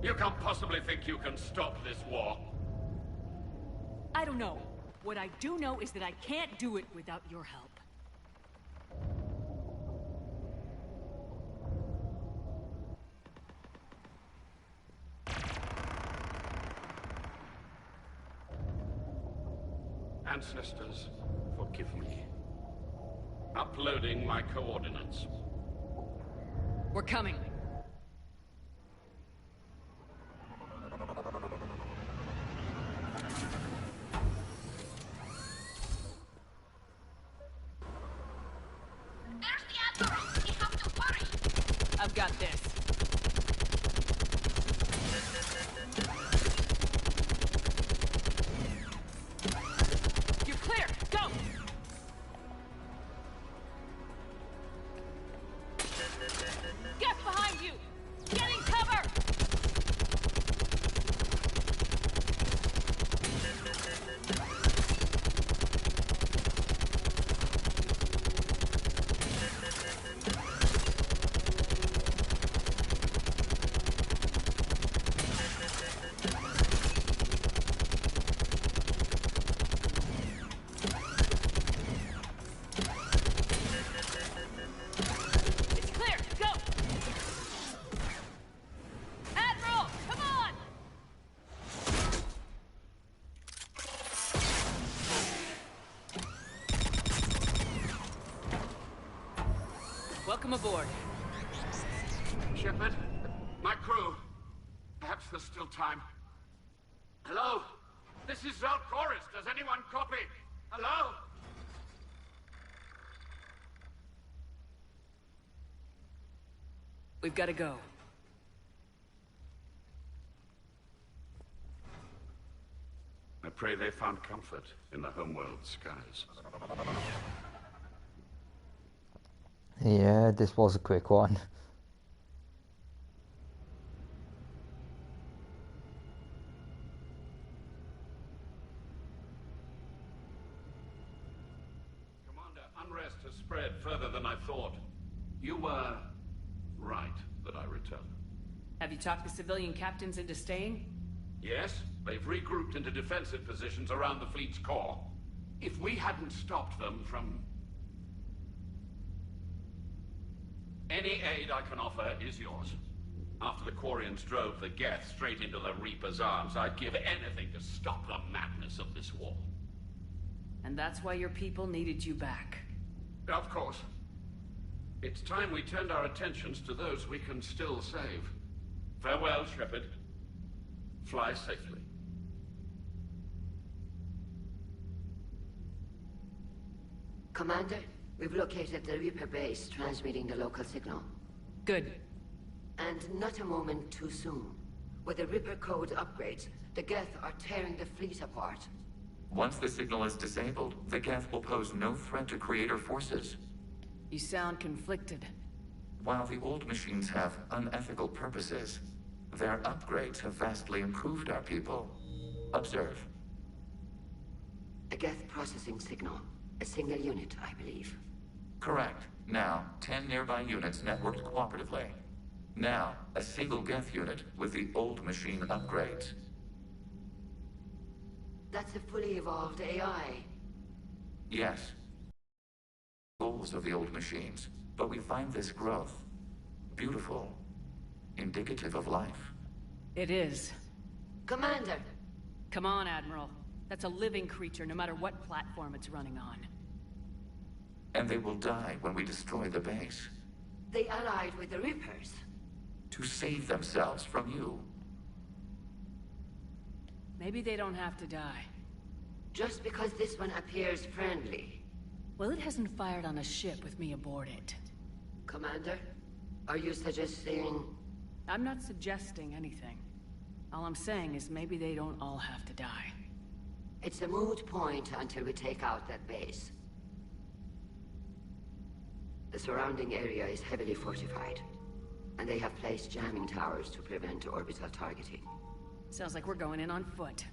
You can't possibly think you can stop this war. I don't know. What I do know is that I can't do it without your help. Ancestors, forgive me. Uploading my coordinates. We're coming. There's the Admiral! We have to hurry! I've got this. You're clear! Go! Get behind you! Getting cover! It's clear! Go! Admiral! Come on! Welcome aboard. Shepard, my crew. Perhaps there's still time. Hello? This is Zal'Koris. Does anyone copy? Hello? We've got to go. I pray they found comfort in the homeworld skies. Yeah, this was a quick one. Commander, unrest has spread further than I thought. You were right that I returned. Have you talked the civilian captains into staying? Yes, they've regrouped into defensive positions around the fleet's core. If we hadn't stopped them from... Any aid I can offer is yours. After the Quarians drove the Geth straight into the Reaper's arms, I'd give anything to stop the madness of this war. And that's why your people needed you back. Of course. It's time we turned our attentions to those we can still save. Farewell, Shepard. Fly safely. Commander, we've located the Reaper base, transmitting the local signal. Good. And not a moment too soon. With the Reaper code upgrades, the Geth are tearing the fleet apart. Once the signal is disabled, the Geth will pose no threat to Creator forces. You sound conflicted. While the old machines have unethical purposes, their upgrades have vastly improved our people. Observe. A Geth processing signal. A single unit, I believe. Correct. Now, 10 nearby units networked cooperatively. Now, a single Geth unit with the old machine upgrades. That's a fully evolved AI. Yes. Goals of the old machines, but we find this growth beautiful, indicative of life. It is. Commander! Come on, Admiral. That's a living creature, no matter what platform it's running on. And they will die when we destroy the base. They allied with the Reapers. To save themselves from you. Maybe they don't have to die. Just because this one appears friendly. Well, it hasn't fired on a ship with me aboard it. Commander, are you suggesting... I'm not suggesting anything. All I'm saying is maybe they don't all have to die. It's a moot point until we take out that base. The surrounding area is heavily fortified, and they have placed jamming towers to prevent orbital targeting. Sounds like we're going in on foot.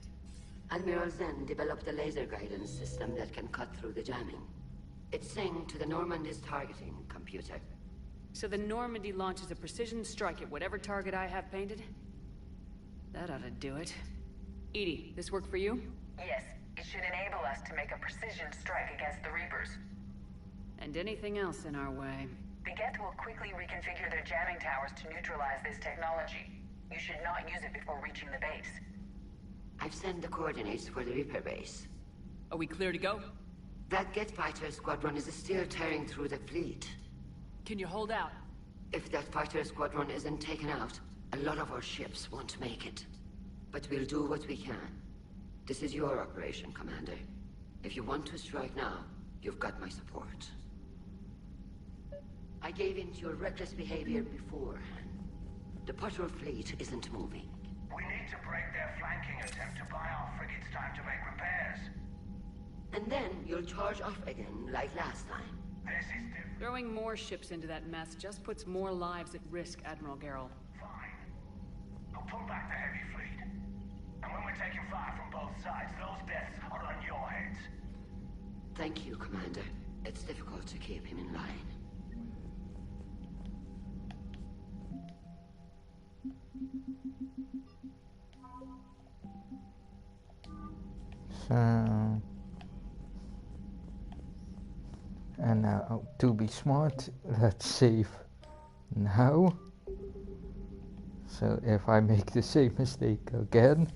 Admiral Zen developed a laser guidance system that can cut through the jamming. It's synced to the Normandy's targeting computer. So the Normandy launches a precision strike at whatever target I have painted? That ought to do it. EDI, this work for you? Yes, it should enable us to make a precision strike against the Reapers. And anything else in our way. The Geth will quickly reconfigure their jamming towers to neutralize this technology. You should not use it before reaching the base. I've sent the coordinates for the Reaper base. Are we clear to go? That Geth fighter squadron is still tearing through the fleet. Can you hold out? If that fighter squadron isn't taken out, a lot of our ships won't make it. But we'll do what we can. This is your operation, Commander. If you want to strike now, you've got my support. I gave in to your reckless behavior before. The patrol fleet isn't moving. We need to break their flanking attempt to buy our frigates time to make repairs. And then you'll charge off again, like last time. This is different. Throwing more ships into that mess just puts more lives at risk, Admiral Gerrel. Fine. I'll pull back the heavy fleet. And when we're taking fire from both sides, those deaths are on your heads. Thank you, Commander. It's difficult to keep him in line. So, and now to be smart, let's save now. So if I make the same mistake again,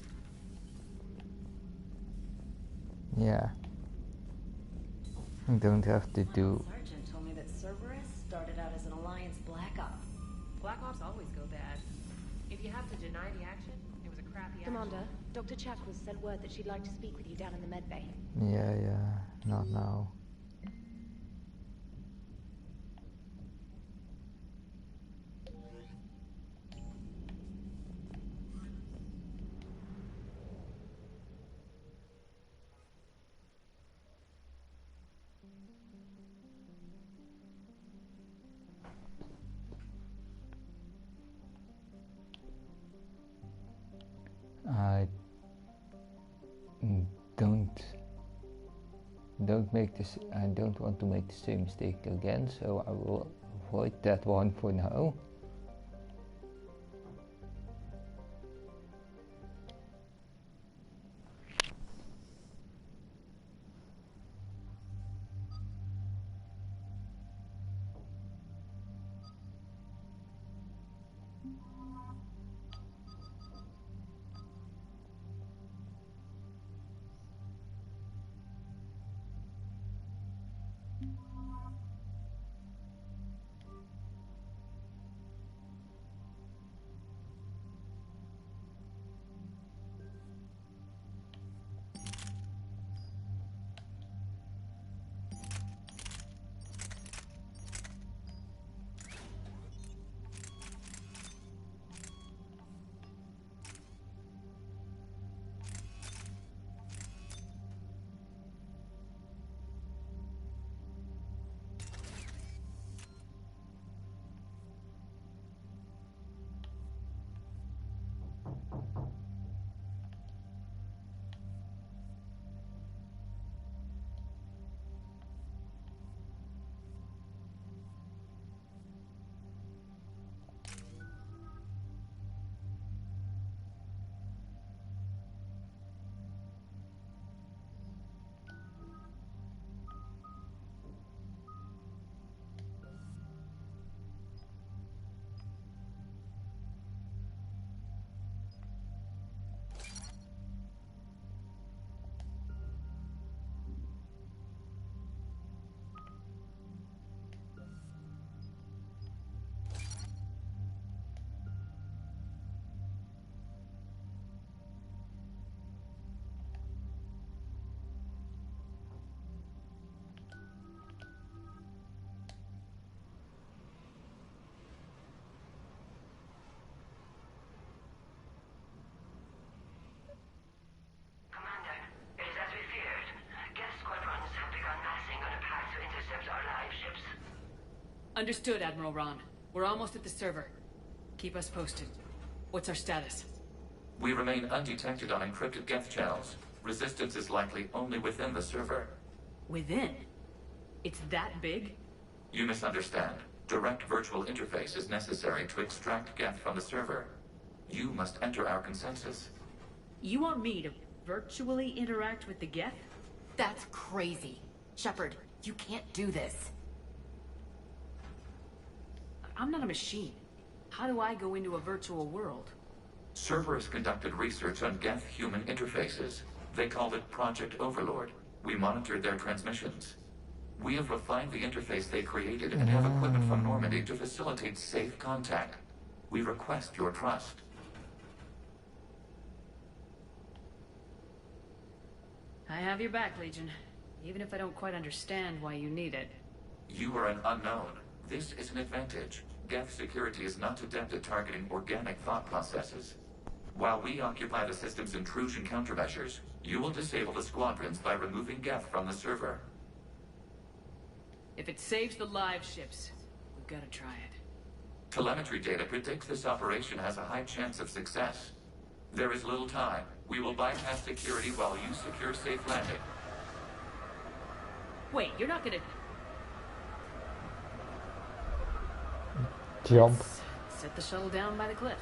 yeah, I don't have to do. Sergeant told me that Cerberus started out as an Alliance Black Op. Black Ops always go bad. If you have to deny the action, it was a crappy Commander, action. Dr. Chakwas sent word that she'd like to speak with you down in the medbay. Yeah, not now. I don't make this. I don't want to make the same mistake again, so I will avoid that one for now. Understood, Admiral Ron. We're almost at the server. Keep us posted. What's our status? We remain undetected on encrypted Geth channels. Resistance is likely only within the server. Within? It's that big? You misunderstand. Direct virtual interface is necessary to extract Geth from the server. You must enter our consensus. You want me to virtually interact with the Geth? That's crazy. Shepard, you can't do this. I'm not a machine. How do I go into a virtual world? Cerberus conducted research on Geth-human interfaces. They called it Project Overlord. We monitored their transmissions. We have refined the interface they created and have equipment from Normandy to facilitate safe contact. We request your trust. I have your back, Legion. Even if I don't quite understand why you need it. You are an unknown. This is an advantage. Geth security is not adept at targeting organic thought processes. While we occupy the system's intrusion countermeasures, you will disable the squadrons by removing Geth from the server. If it saves the live ships, we've got to try it. Telemetry data predicts this operation has a high chance of success. There is little time. We will bypass security while you secure safe landing. Wait, you're not gonna... Jump. Let's set the shuttle down by the cliff.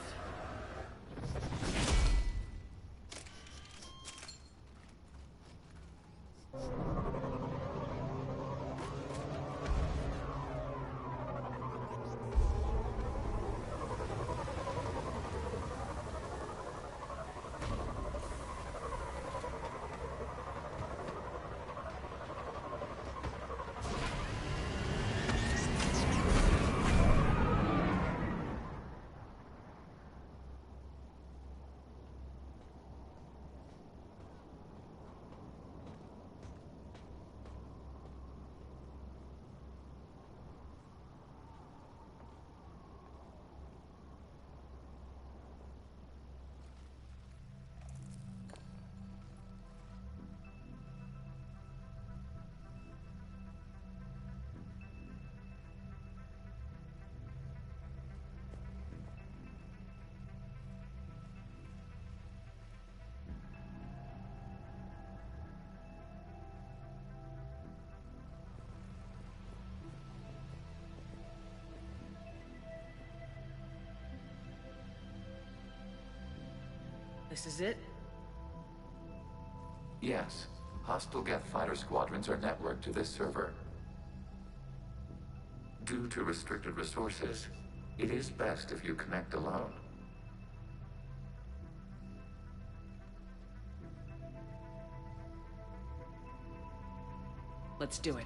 This is it? Yes. Hostile Geth fighter squadrons are networked to this server. Due to restricted resources, it is best if you connect alone. Let's do it.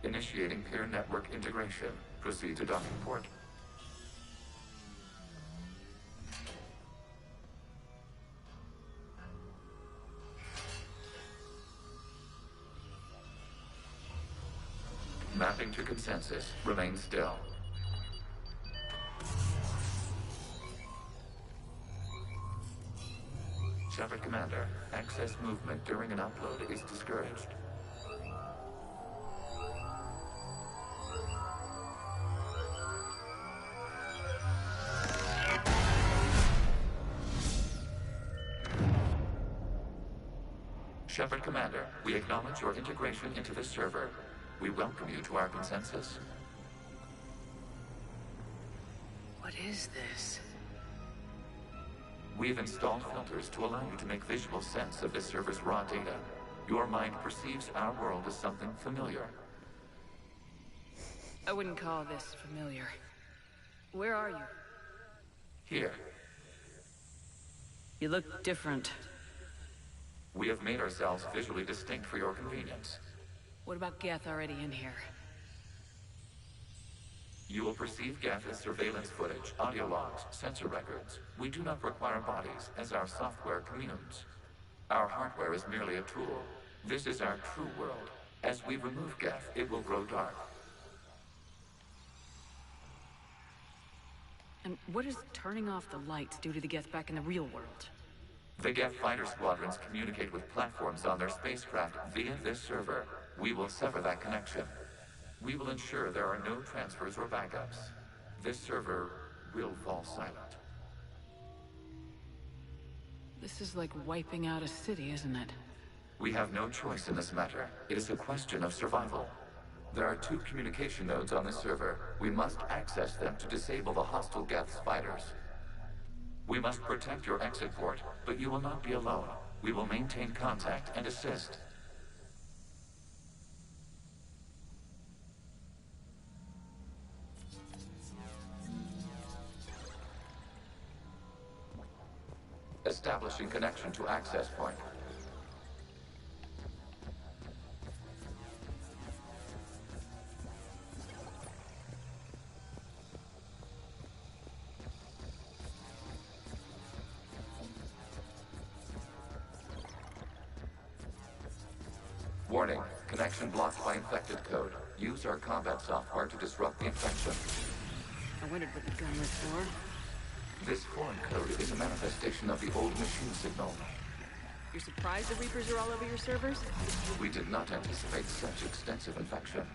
Initiating peer network integration. Proceed to docking port. Mapping to consensus. Remain still. Shepard Commander, access movement during an upload is discouraged. Shepard Commander, we acknowledge your integration into this server. We welcome you to our consensus. What is this? We've installed filters to allow you to make visual sense of this server's raw data. Your mind perceives our world as something familiar. I wouldn't call this familiar. Where are you? Here. You look different. We have made ourselves visually distinct for your convenience. What about Geth already in here? You will perceive Geth as surveillance footage, audio logs, sensor records. We do not require bodies, as our software communes. Our hardware is merely a tool. This is our true world. As we remove Geth, it will grow dark. And what does turning off the lights do to the Geth back in the real world? The Geth fighter squadrons communicate with platforms on their spacecraft via this server. We will sever that connection. We will ensure there are no transfers or backups. This server will fall silent. This is like wiping out a city, isn't it? We have no choice in this matter. It is a question of survival. There are 2 communication nodes on this server. We must access them to disable the hostile Geth's fighters. We must protect your exit port, but you will not be alone. We will maintain contact and assist. Establishing connection to access point. Warning, connection blocked by infected code. Use our combat software to disrupt the infection. I wondered what the gun was for. This foreign code is a manifestation of the old machine signal. You're surprised the Reapers are all over your servers? We did not anticipate such extensive infection.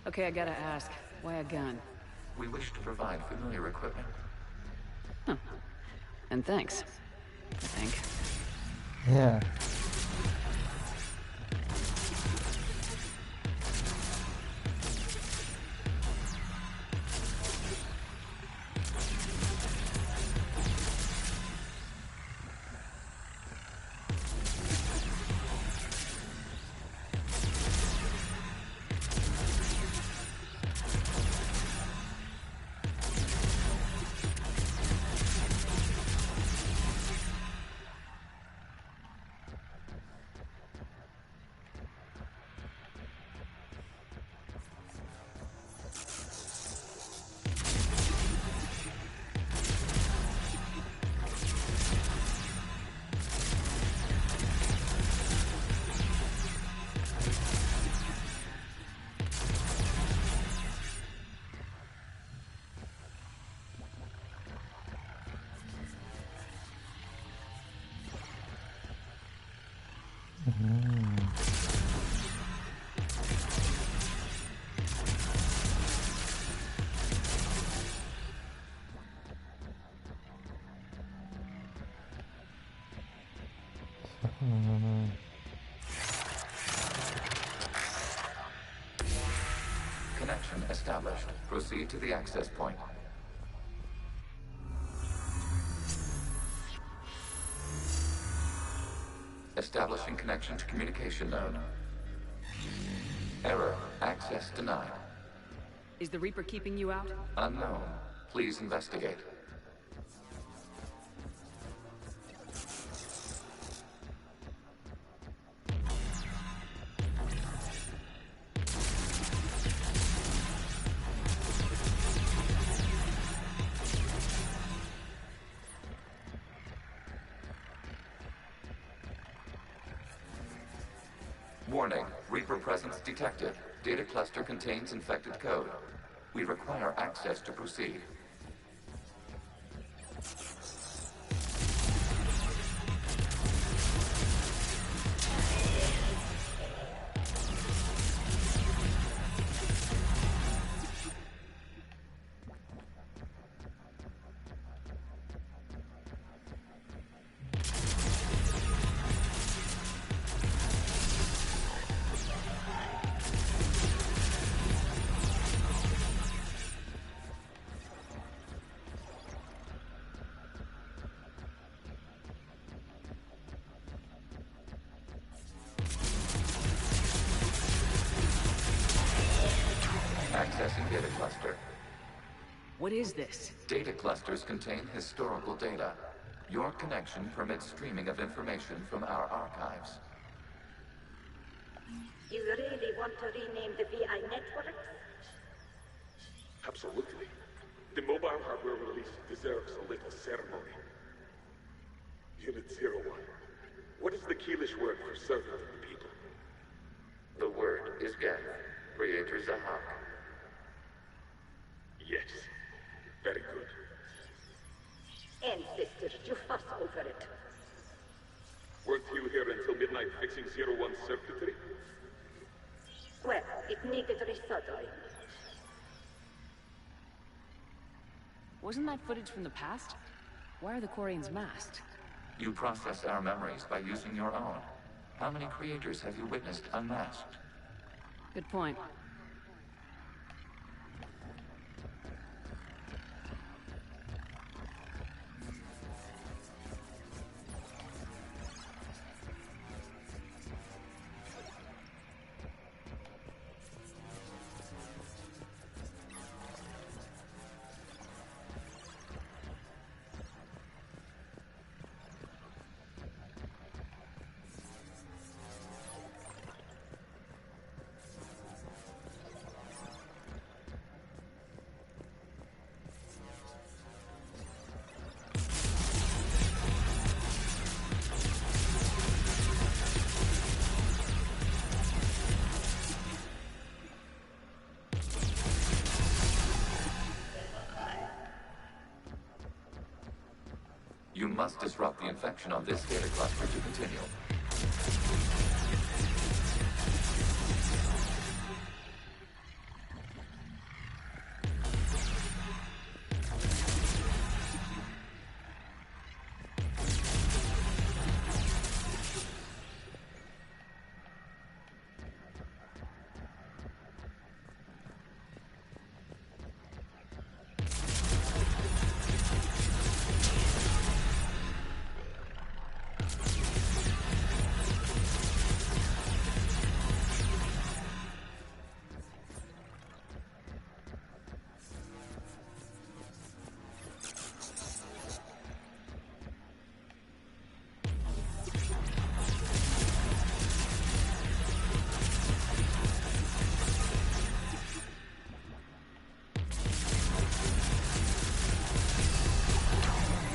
Okay, I gotta ask, why a gun? We wish to provide familiar equipment. Huh. And thanks, I think. Yeah. Connection established. Proceed to the access point. Establishing connection to communication node. Error. Access denied. Is the Reaper keeping you out? Unknown. Please investigate. Warning, Reaper presence detected. Data cluster contains infected code. We require access to proceed. Accessing data cluster. What is this? Data clusters contain historical data. Your connection permits streaming of information from our archives. You really want to rename the VI network? Absolutely. The mobile hardware release deserves a little ceremony. Unit 01. What is the Keelish word for servant of the people? The word is Geth, Creator Zahak. Yes. Very good. Ancestors, you fuss over it. Weren't you here until midnight fixing 01's circuitry? Well, it needed resoldering. Wasn't that footage from the past? Why are the Quarians masked? You process our memories by using your own. How many creators have you witnessed unmasked? Good point. You must disrupt the infection on this data cluster to continue.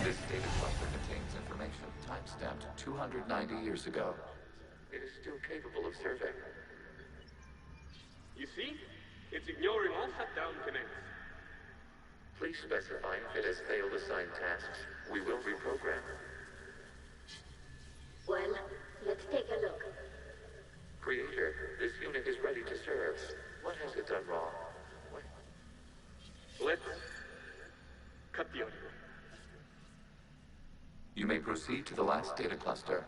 This data cluster contains information time-stamped 290 years ago. It is still capable of surveying. You see? It's ignoring all shutdown connects. Please specify if it has failed assigned tasks. We will reprogram. Well, let's take a look. Creator, this unit is ready to serve. What has it done wrong? Let's cut the audio. You may proceed to the last data cluster.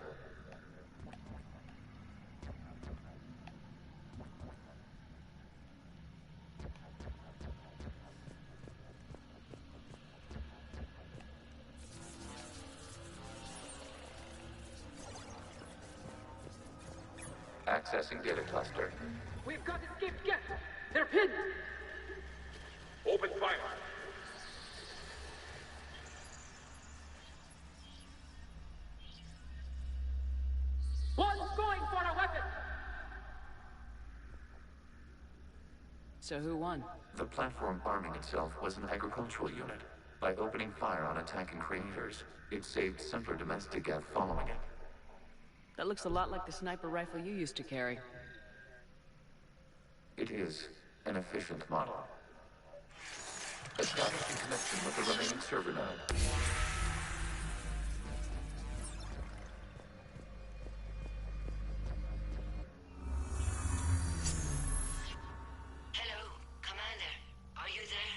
Accessing data cluster. We've got escaped Geth! They're pinned! Open fire! One's going for a weapon! So who won? The platform arming itself was an agricultural unit. By opening fire on attacking creators, it saved simpler domestic Geth following it. That looks a lot like the sniper rifle you used to carry. It is an efficient model. Establishing connection with the remaining server node. Hello, Commander. Are you there?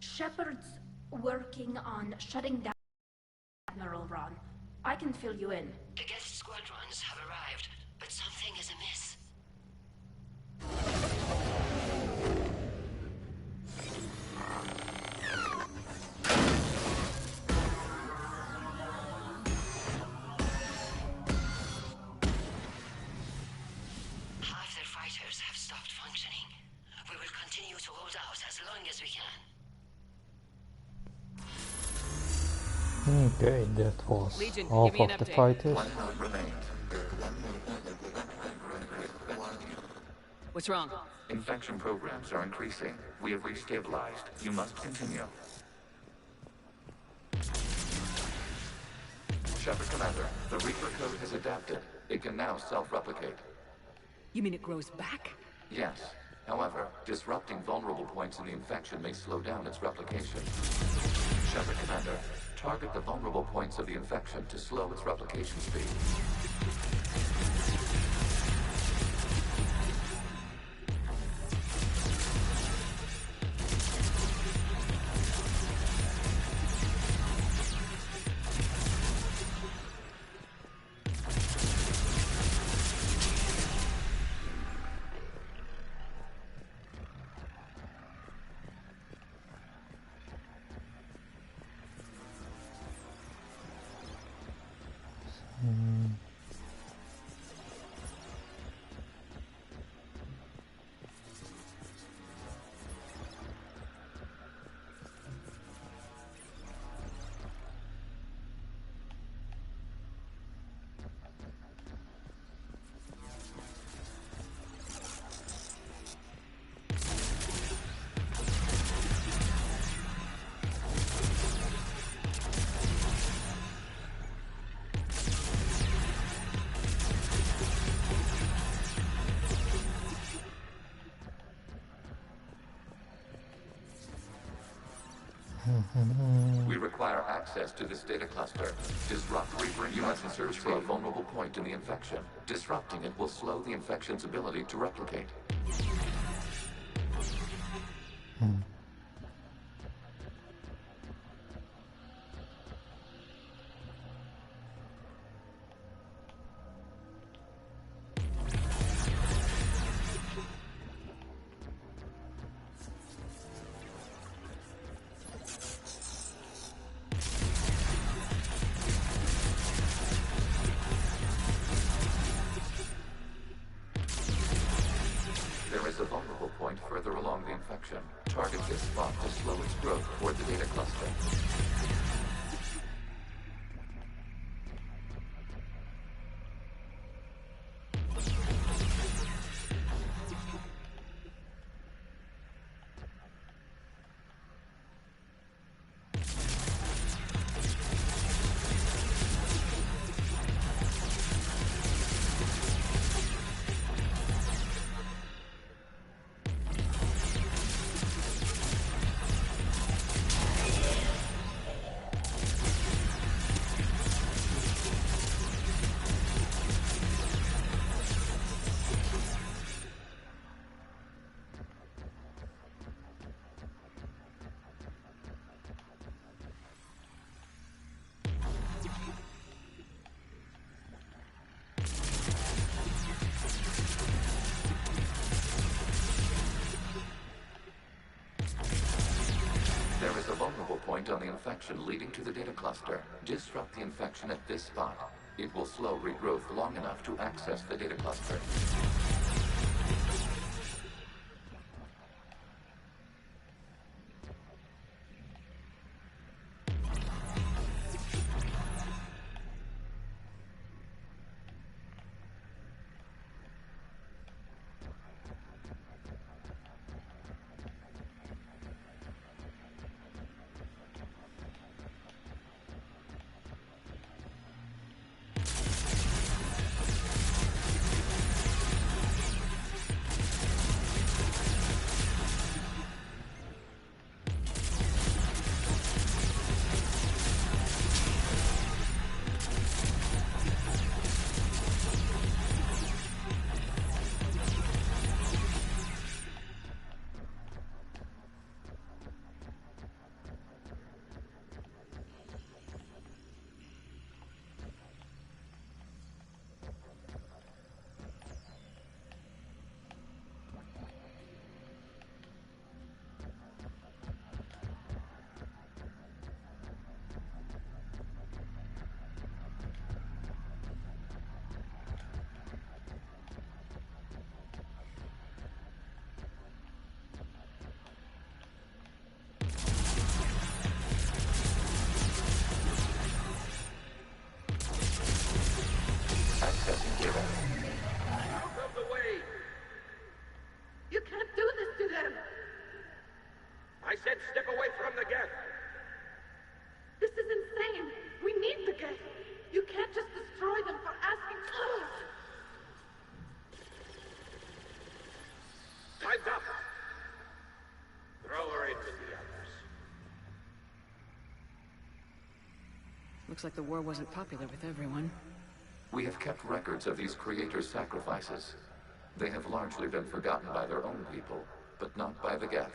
Shepard's working on shutting down Admiral Ron. I can fill you in. The Geth squadrons have arrived, but something is amiss. Half their fighters have stopped functioning. We will continue to hold out as long as we can. Okay, that was Legion, half give me of an the update. fighters. One node remains. What's wrong? Infection programs are increasing. We have restabilized. You must continue. Shepard Commander, the Reaper code has adapted. It can now self-replicate. You mean it grows back? Yes. However, disrupting vulnerable points in the infection may slow down its replication. Shepard Commander, target the vulnerable points of the infection to slow its replication speed. We require access to this data cluster. Disrupt Reaper. You must search for a vulnerable point in the infection. Disrupting it will slow the infection's ability to replicate. A vulnerable point further along the infection. Target this spot to slow its growth toward the data cluster. There is a vulnerable point on the infection leading to the data cluster. Disrupt the infection at this spot. It will slow regrowth long enough to access the data cluster. Looks like the war wasn't popular with everyone. We have kept records of these creators' sacrifices. They have largely been forgotten by their own people, but not by the Geth.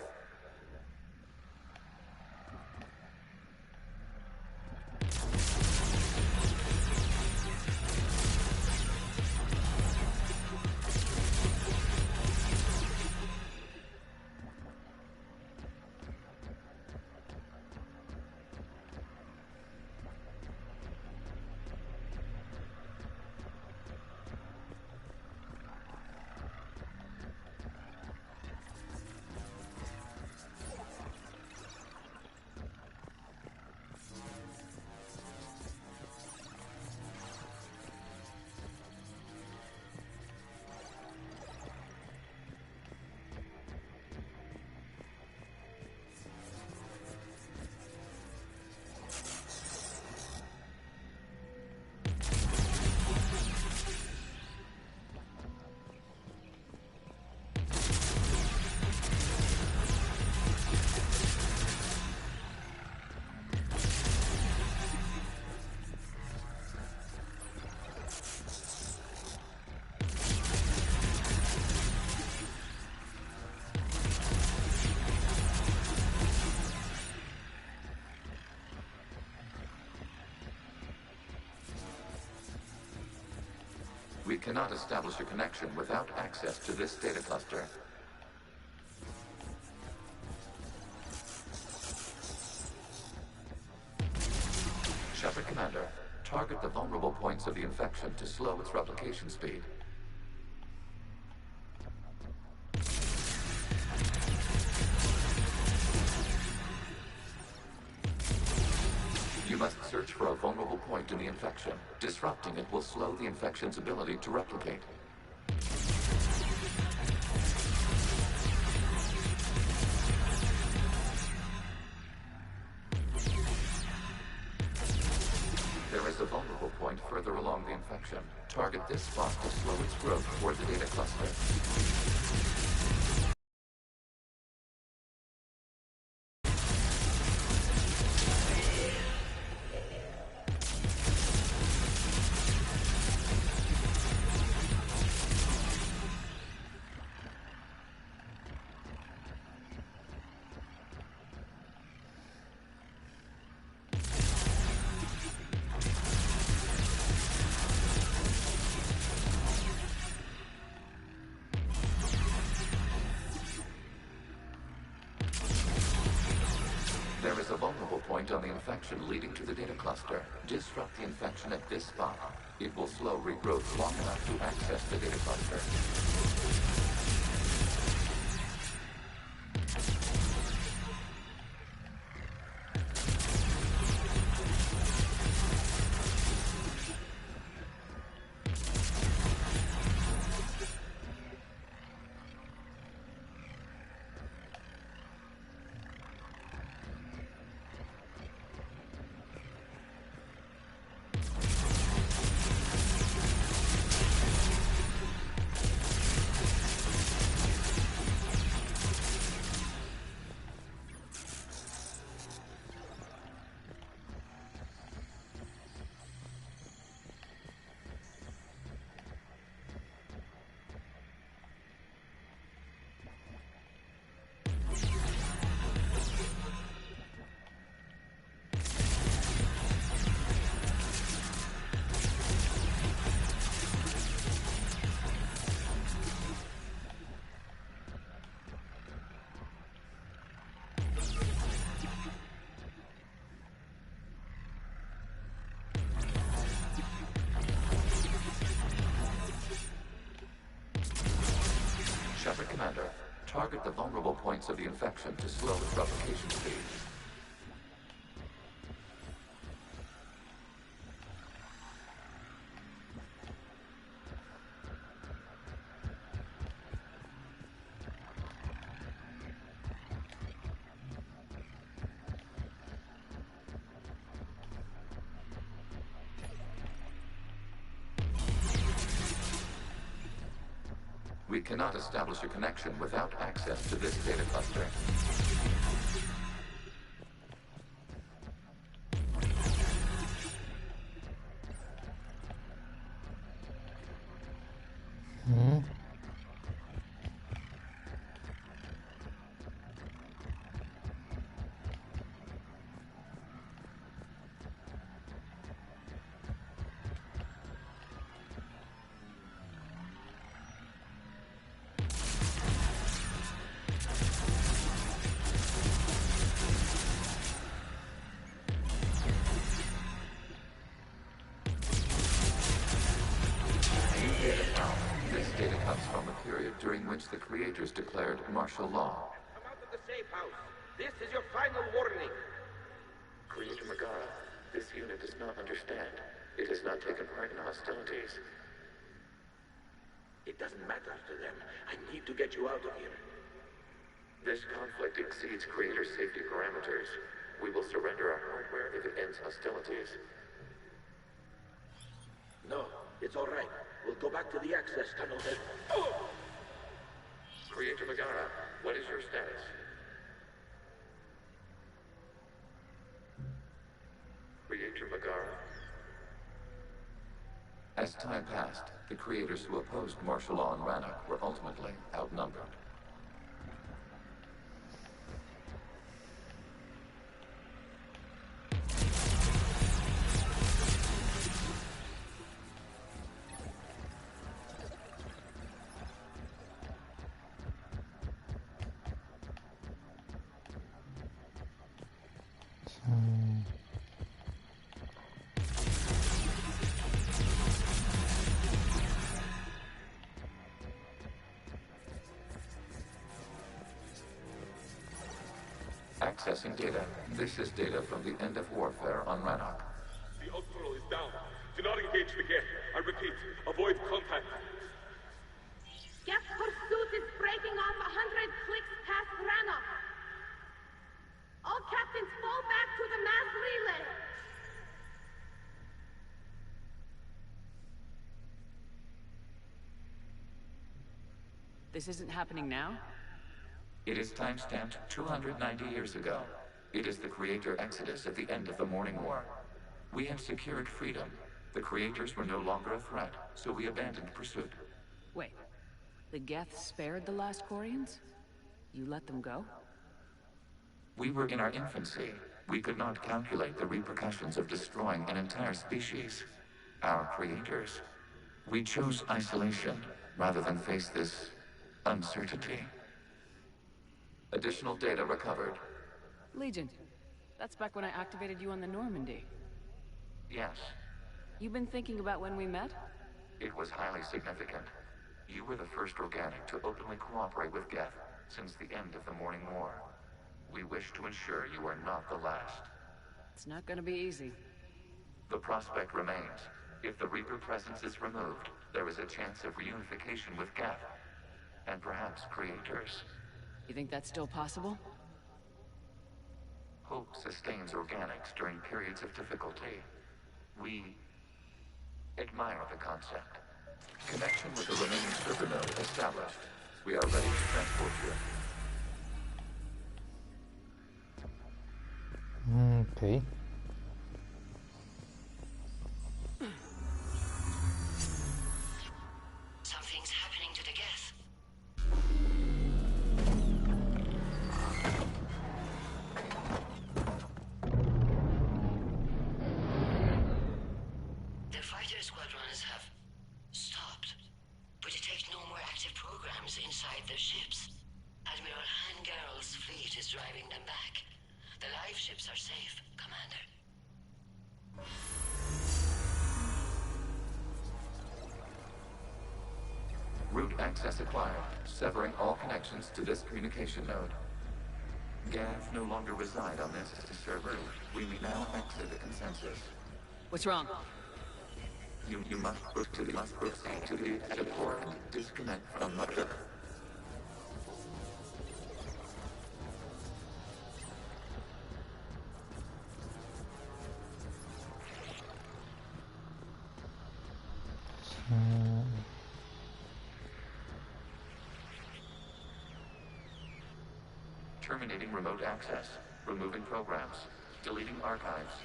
We cannot establish a connection without access to this data cluster. Shepard Commander, target the vulnerable points of the infection to slow its replication speed. You must search for a vulnerable point in the infection. Disrupting it will slow the infection's ability to replicate. There is a vulnerable point further along the infection. Target this spot to slow its growth toward the data cluster. There is a vulnerable point on the infection leading to the data cluster. Disrupt the infection at this spot. It will slow regrowth long enough to access the data cluster. Shepard Commander, target the vulnerable points of the infection to slow its replication speed. We cannot establish a connection without access to this data cluster. During which the creators declared martial law. Come out of the safe house. This is your final warning. Creator Megara, this unit does not understand. It has not taken part in hostilities. It doesn't matter to them. I need to get you out of here. This conflict exceeds Creator's safety parameters. We will surrender our hardware if it ends hostilities. No, it's all right. We'll go back to the access tunnel then. Oh! Creator Megara, what is your status? Creator Megara. As time passed, the creators who opposed martial law in Rannoch were ultimately outnumbered. Accessing data. This is data from the end of warfare on Rannoch. The Austral is down. Do not engage the Geth. I repeat, avoid contact. Geth pursuit is breaking off 100 clicks past Rannoch. All captains fall back to the mass relay. This isn't happening now? It is timestamped 290 years ago. It is the Creator Exodus at the end of the Morning War. We had secured freedom. The Creators were no longer a threat, so we abandoned pursuit. Wait, the Geth spared the last Quarians? You let them go? We were in our infancy. We could not calculate the repercussions of destroying an entire species. Our Creators. We chose isolation, rather than face this uncertainty. Additional data recovered. Legion. That's back when I activated you on the Normandy. Yes. You've been thinking about when we met? It was highly significant. You were the first organic to openly cooperate with Geth since the end of the Morning War. We wish to ensure you are not the last. It's not gonna be easy. The prospect remains. If the Reaper presence is removed, there is a chance of reunification with Geth. And perhaps Creators. You think that's still possible? Hope sustains organics during periods of difficulty. We admire the concept. Connection with the remaining server node established. We are ready to transport you. Okay. Something's happening to the Geth. The fighter squadrons have stopped. We detect no more active programs inside their ships. Admiral Hangarl's fleet is driving them back. The live ships are safe, Commander. Route access acquired, severing all connections to this communication node. Geth no longer reside on this server. We may now exit the consensus. What's wrong? You must proceed to the exit port and disconnect from the river. Terminating remote access, removing programs, deleting archives.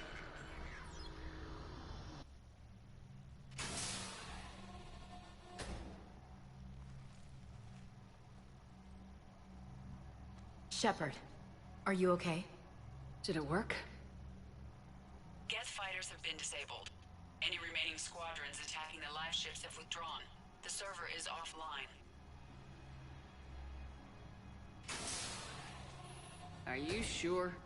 Shepard, are you okay? Did it work? Geth fighters have been disabled. Any remaining squadrons attacking the live ships have withdrawn. The server is offline. Are you sure?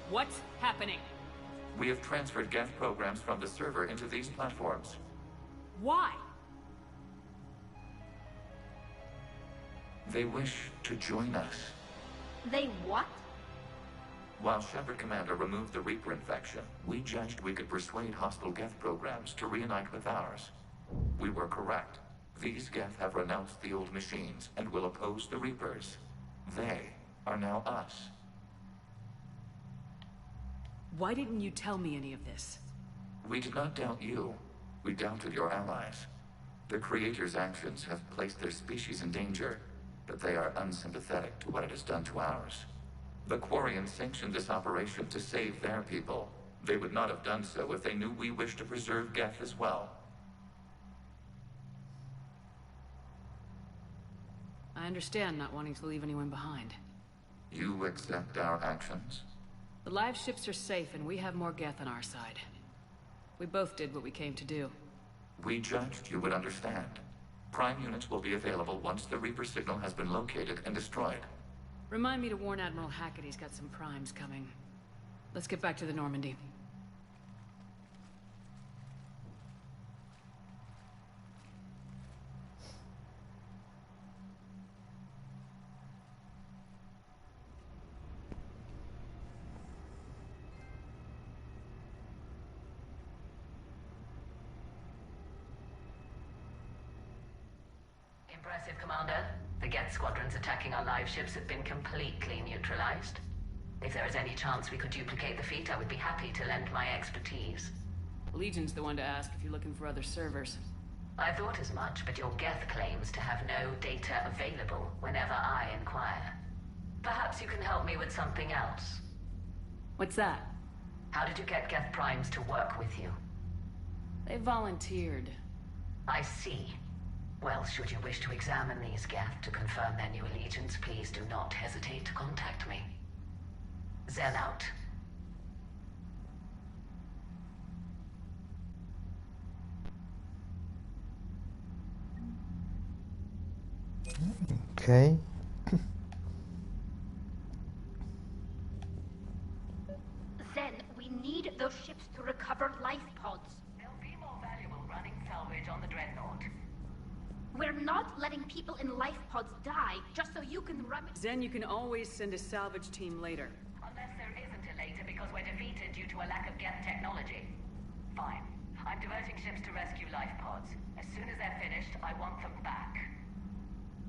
What's happening? We have transferred Geth programs from the server into these platforms. Why? They wish to join us. They what? While Shepard Commander removed the Reaper infection, we judged we could persuade hostile Geth programs to reunite with ours. We were correct. These Geth have renounced the old machines and will oppose the Reapers. They are now us. Why didn't you tell me any of this? We did not doubt you. We doubted your allies. The Creator's actions have placed their species in danger, but they are unsympathetic to what it has done to ours. The Quarians sanctioned this operation to save their people. They would not have done so if they knew we wished to preserve Geth as well. I understand not wanting to leave anyone behind. You accept our actions? The live ships are safe and we have more Geth on our side. We both did what we came to do. We judged you would understand. Prime units will be available once the Reaper signal has been located and destroyed. Remind me to warn Admiral Hackett he's got some primes coming. Let's get back to the Normandy. Impressive, Commander. The Geth squadrons attacking our live ships have been completely neutralized. If there is any chance we could duplicate the feat, I would be happy to lend my expertise. Legion's the one to ask if you're looking for other servers. I thought as much, but your Geth claims to have no data available whenever I inquire. Perhaps you can help me with something else. What's that? How did you get Geth primes to work with you? They volunteered. I see. Well, should you wish to examine these Geth to confirm their new allegiance, please do not hesitate to contact me. Zen out. Okay. Zen, we need those ships to recover life pods. They'll be more valuable running salvage on the Dreadnought. We're not letting people in life pods die just so you can run it. Zen, you can always send a salvage team later. Unless there isn't a later because we're defeated due to a lack of Geth technology. Fine. I'm diverting ships to rescue life pods. As soon as they're finished, I want them back.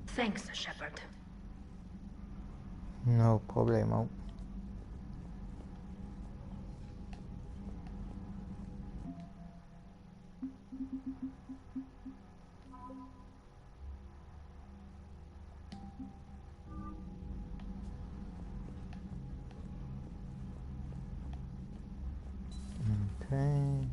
Thanks, Shepard. No problemo. Okay.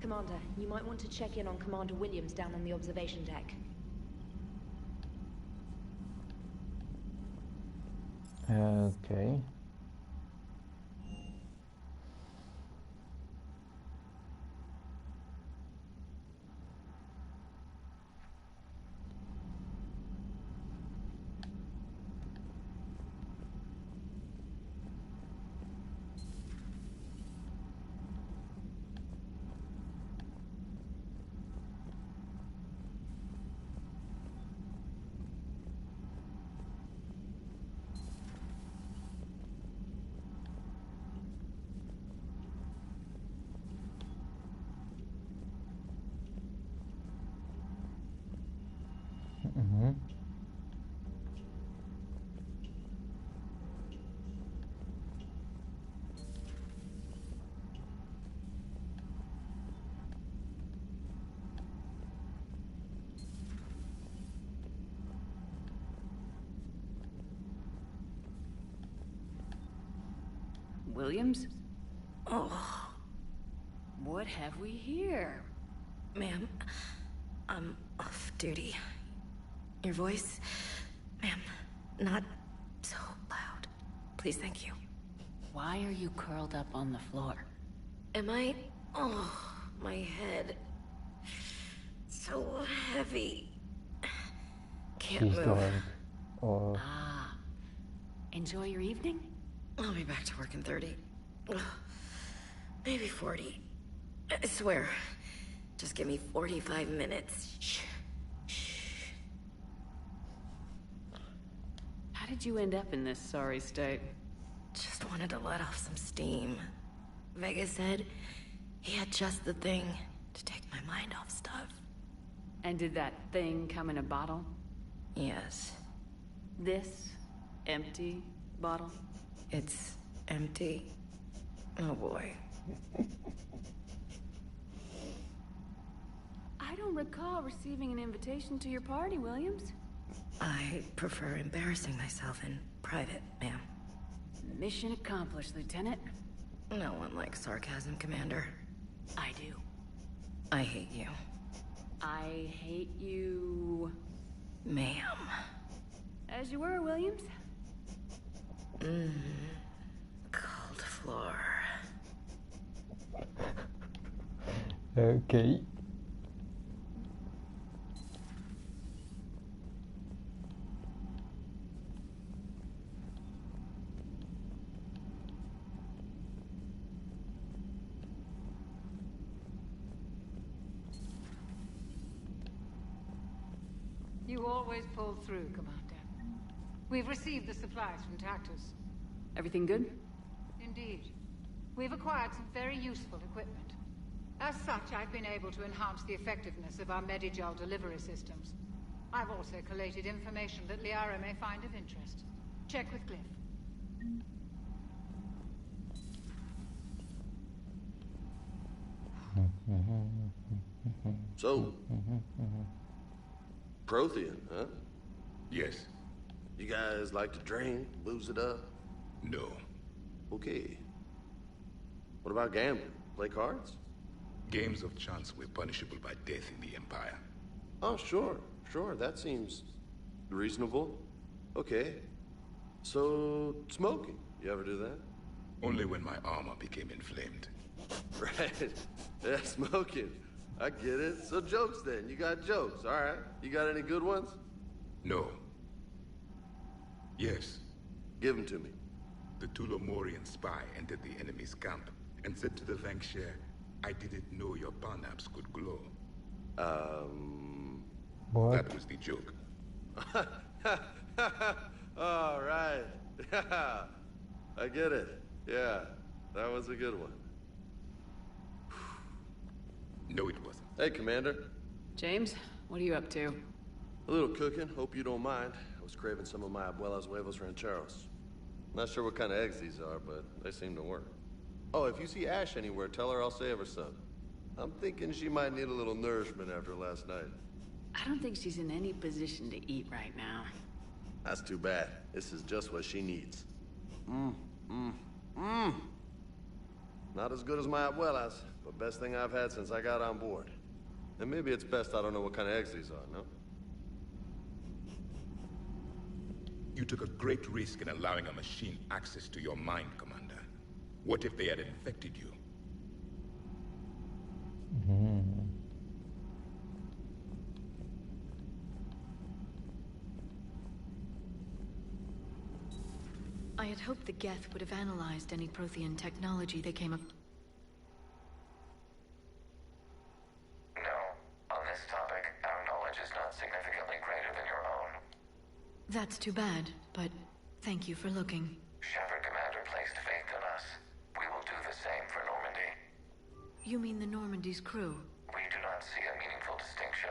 Commander, you might want to check in on Commander Williams down on the observation deck. Okay. Williams? Oh. What have we here? Ma'am, I'm off duty. Your voice, ma'am, not so loud. Please, thank you. Why are you curled up on the floor? Am I? Oh, my head. So heavy. Can't She's move. going. Or Ah. Enjoy your evening? I'll be back to work in 30. Ugh, maybe 40. I swear. Just give me 45 minutes. Shh. How did you end up in this sorry state? Just wanted to let off some steam. Vega said he had just the thing to take my mind off stuff. And did that thing come in a bottle? Yes. This empty bottle? It's empty. Oh boy. I don't recall receiving an invitation to your party, Williams. I prefer embarrassing myself in private, ma'am. Mission accomplished, Lieutenant. No one likes sarcasm, Commander. I do. I hate you. I hate you... Ma'am. As you were, Williams. Cold floor. okay. You always pull through, Commander. We've received the supplies from Tactus. Everything good? Indeed. We've acquired some very useful equipment. As such, I've been able to enhance the effectiveness of our Medigel delivery systems. I've also collated information that Liara may find of interest. Check with Glyph. So, Prothean, huh? Yes. You guys like to drink, booze it up? No. Okay. What about gambling? Play cards? Games of chance were punishable by death in the Empire. Oh, sure. That seems reasonable. Okay. So, smoking. You ever do that? Only when my armor became inflamed. Right. Yeah, smoking. I get it. So jokes then. You got jokes. All right. You got any good ones? No. Yes. Give them to me. The Tulomorian spy entered the enemy's camp and said to the Vankshare, I didn't know your parnaps could glow. What? That was the joke. All right. Yeah. I get it. Yeah. That was a good one. No, it wasn't. Hey, Commander. James, what are you up to? A little cooking. Hope you don't mind. I was craving some of my abuela's huevos rancheros. Not sure what kind of eggs these are, but they seem to work. Oh, if you see Ash anywhere, tell her I'll save her some. I'm thinking she might need a little nourishment after last night. I don't think she's in any position to eat right now. That's too bad. This is just what she needs. Not as good as my abuela's, but best thing I've had since I got on board. And maybe it's best I don't know what kind of eggs these are, no? You took a great risk in allowing a machine access to your mind, Commander. What if they had infected you? I had hoped the Geth would have analyzed any Prothean technology they came up... No. On this topic, our knowledge is not significantly greater than your own. That's too bad, but thank you for looking. Shepard Commander placed faith in us. We will do the same for Normandy. You mean the Normandy's crew? We do not see a meaningful distinction.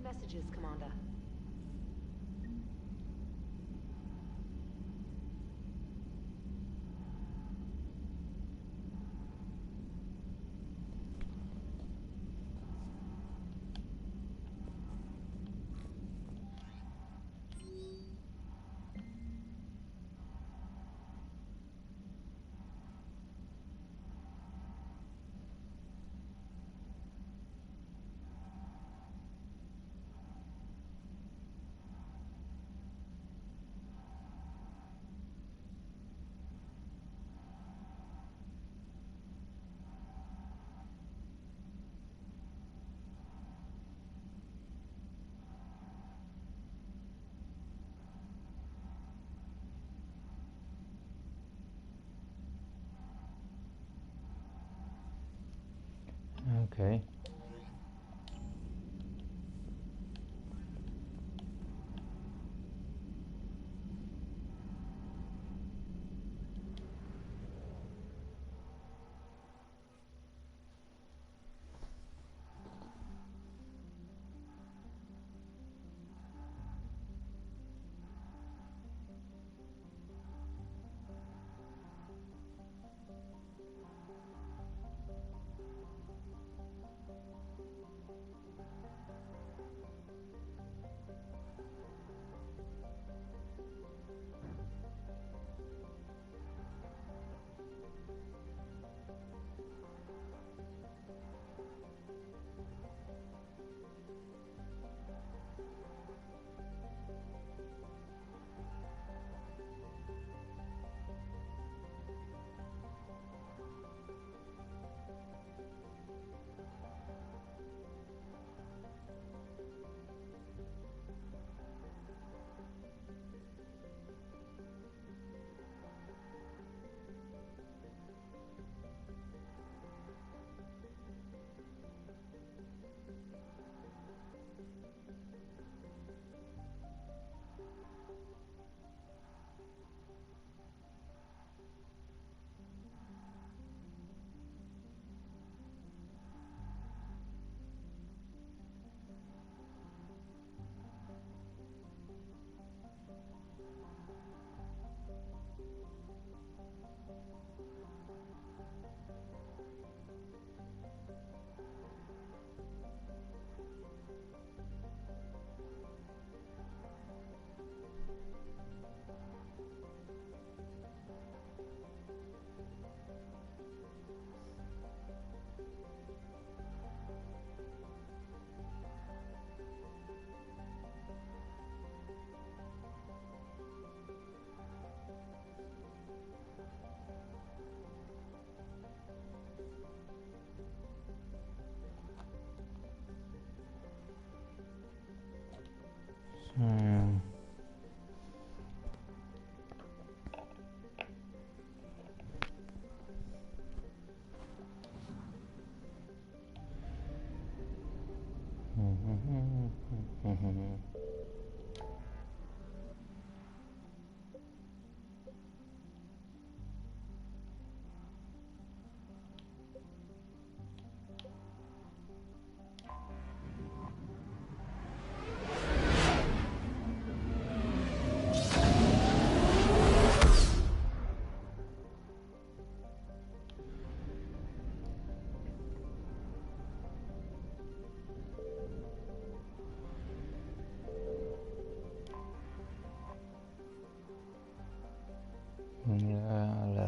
messages, Commander. Okay.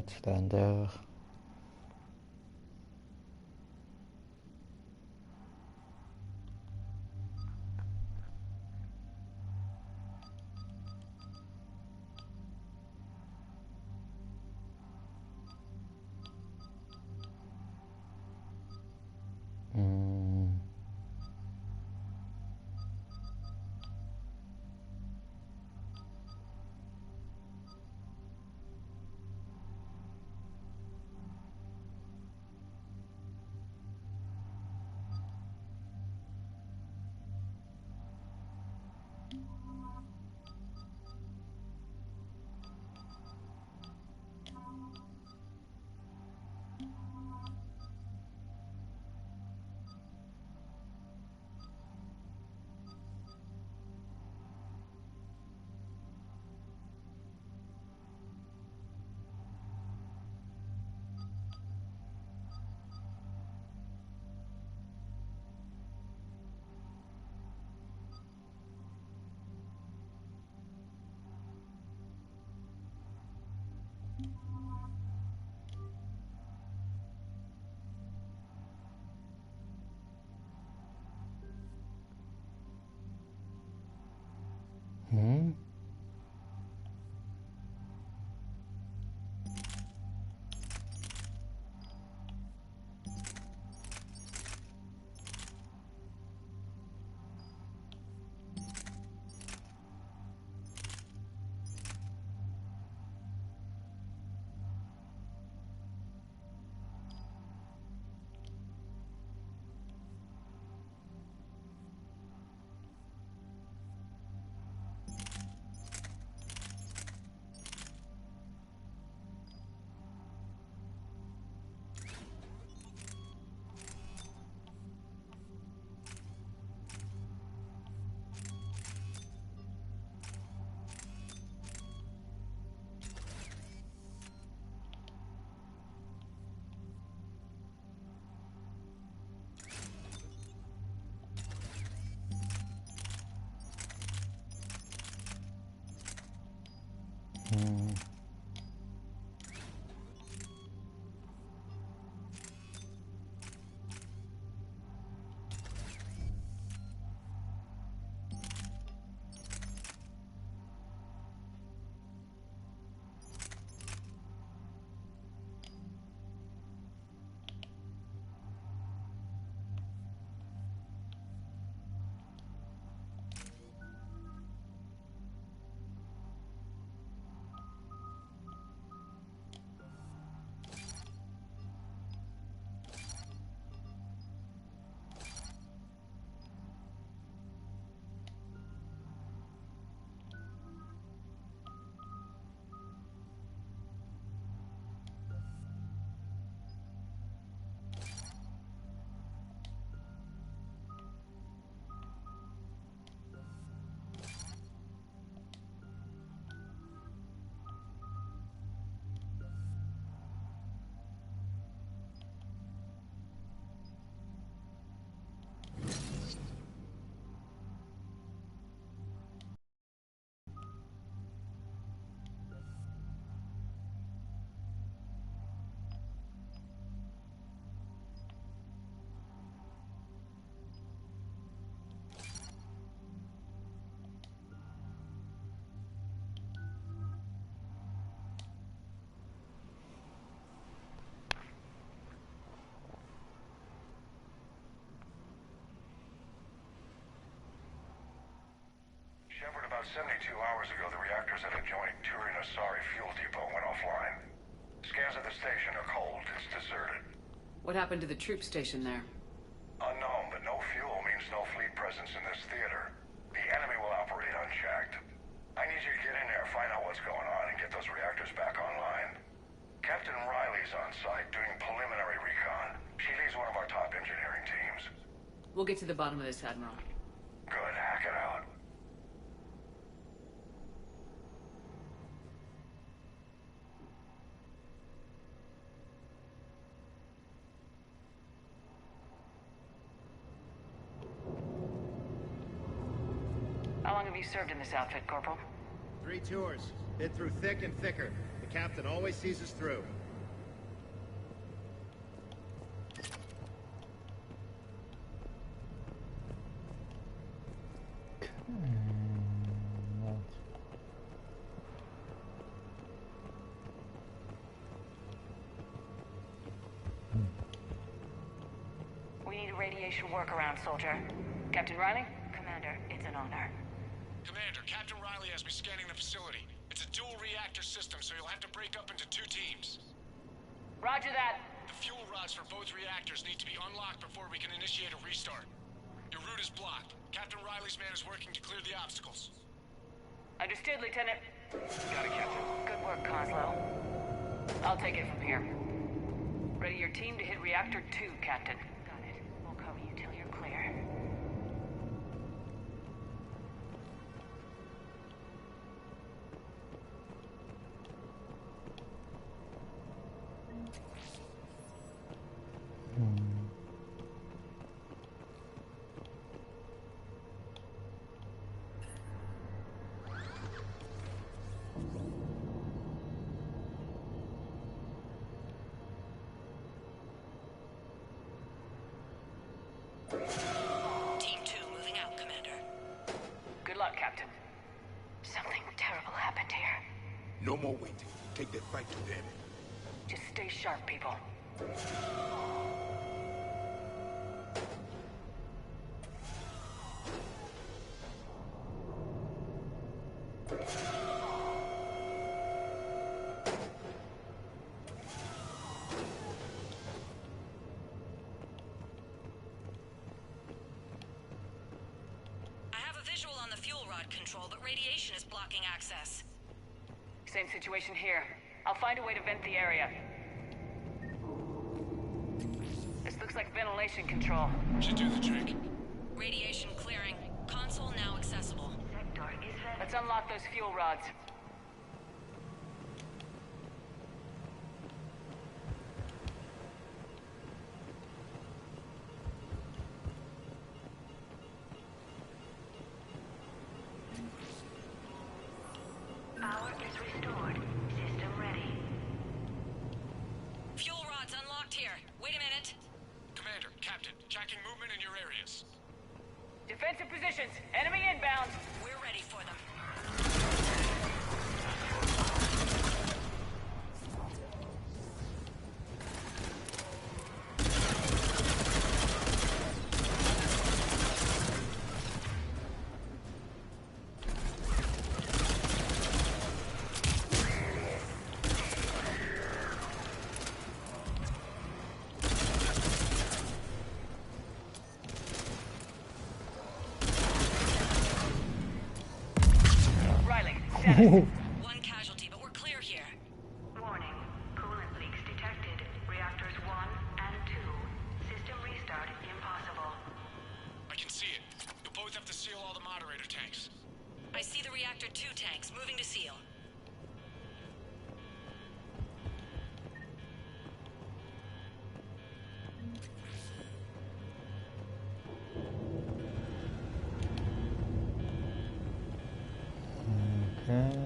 Let's stand there. Shepard, about 72 hours ago, the reactors at adjoining Turin-Asari fuel depot went offline. Scans at the station are cold. It's deserted. What happened to the troop station there? Unknown, but no fuel means no fleet presence in this theater. The enemy will operate unchecked. I need you to get in there, find out what's going on, and get those reactors back online. Captain Riley's on site doing preliminary recon. She leads one of our top engineering teams. We'll get to the bottom of this, Admiral. Good, hack it out. How long have you served in this outfit, Corporal? 3 tours. Been through thick and thicker. The captain always sees us through. We need a radiation workaround, soldier. Captain Riley? Commander, it's an honor. Commander, Captain Riley has me scanning the facility. It's a dual reactor system, so you'll have to break up into 2 teams. Roger that. The fuel rods for both reactors need to be unlocked before we can initiate a restart. Your route is blocked. Captain Riley's man is working to clear the obstacles. Understood, Lieutenant. Got it, Captain. Good work, Coslow. I'll take it from here. Ready your team to hit Reactor 2, Captain. Got it. We'll cover you till you're clear. Team 2 moving out, Commander. Good luck, Captain. Something terrible happened here. No more waiting. Take that fight to them. Just stay sharp, people. On the fuel rod control, but radiation is blocking access. Same situation here. I'll find a way to vent the area. This looks like ventilation control. Should do the trick. Radiation clearing. Console now accessible. Let's unlock those fuel rods. Power Status restored. System ready. Fuel rods unlocked here. Wait a minute. Commander, Captain, tracking movement in your areas. Defensive positions. Enemy inbound. We're ready for them. One casualty, but we're clear here. Warning. Coolant leaks detected. Reactors 1 and 2. System restart impossible. I can see it. You'll both have to seal all the moderator tanks. I see the reactor 2 tanks moving to seal. Okay.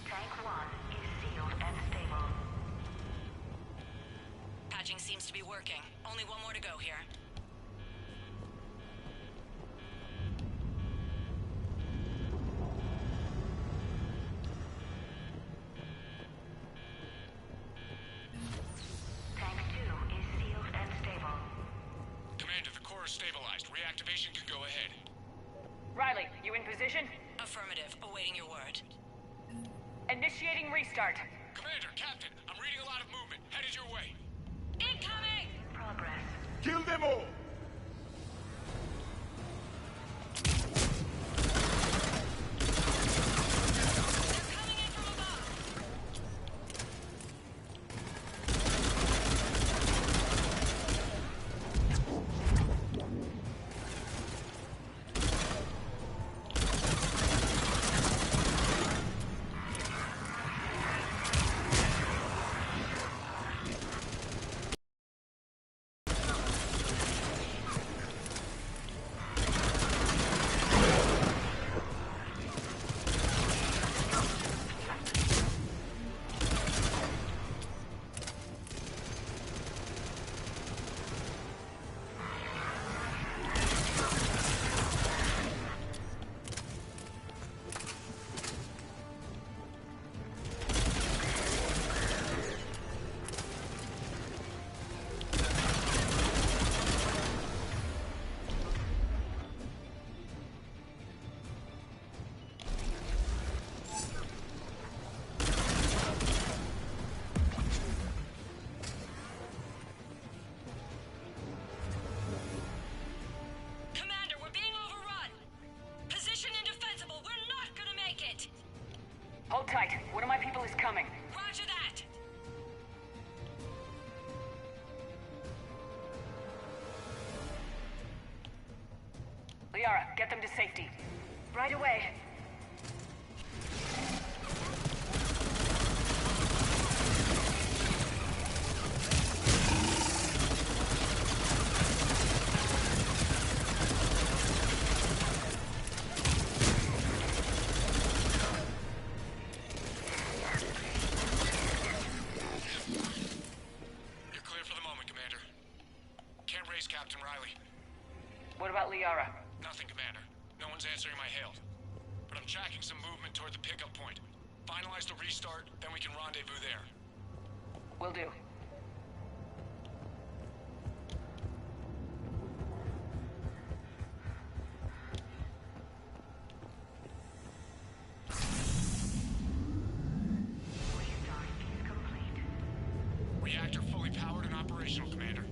Tank 1 is sealed and stable. Patching seems to be working. Only one more to go here. Tank 2 is sealed and stable. Commander, the core is stabilized. Reactivation can go ahead. Riley, you in position? Affirmative. Awaiting your word. Initiating restart. Commander, Captain, I'm reading a lot of movement. Headed your way. Incoming! Progress. Kill them all! Hold tight. One of my people is coming. Roger that! Liara, get them to safety. Right away. You're clear for the moment, Commander. Can't raise Captain Riley. What about Liara? Nothing, Commander. No one's answering my hail. But I'm tracking some movement toward the pickup point. Finalize the restart, then we can rendezvous there. Will do. Reactor fully powered and operational, Commander.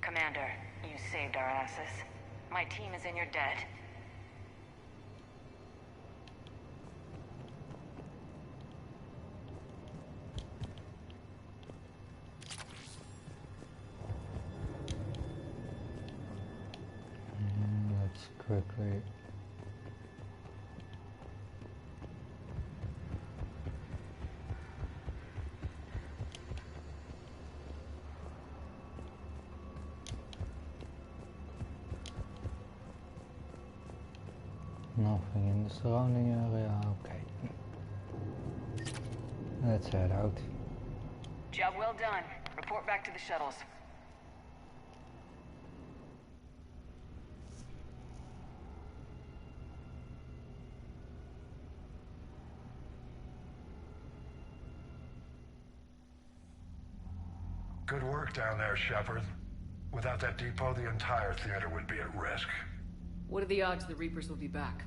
Commander, you saved our asses. My team is in your debt. quickly. Nothing in the surrounding area, okay. Let's head out. Job well done. Report back to the shuttles. Good work down there, Shepard. Without that depot, the entire theater would be at risk. What are the odds the Reapers will be back?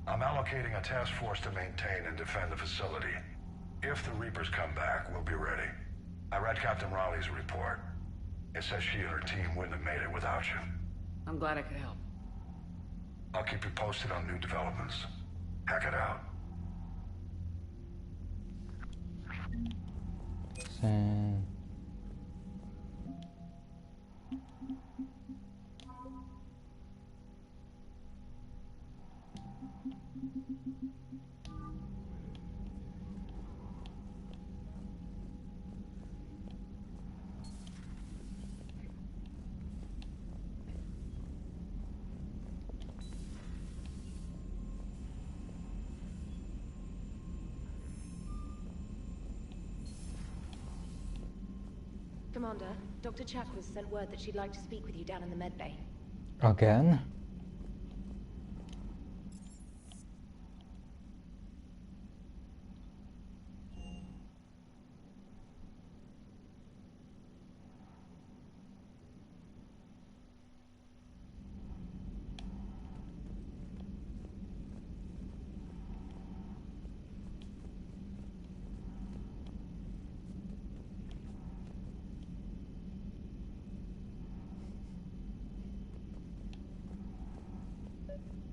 I'm allocating a task force to maintain and defend the facility. If the Reapers come back, we'll be ready. I read Captain Raleigh's report. It says she and her team wouldn't have made it without you. I'm glad I could help. I'll keep you posted on new developments. Hack it out. Same. Commander, Dr. Chakwas sent word that she'd like to speak with you down in the med bay. Again?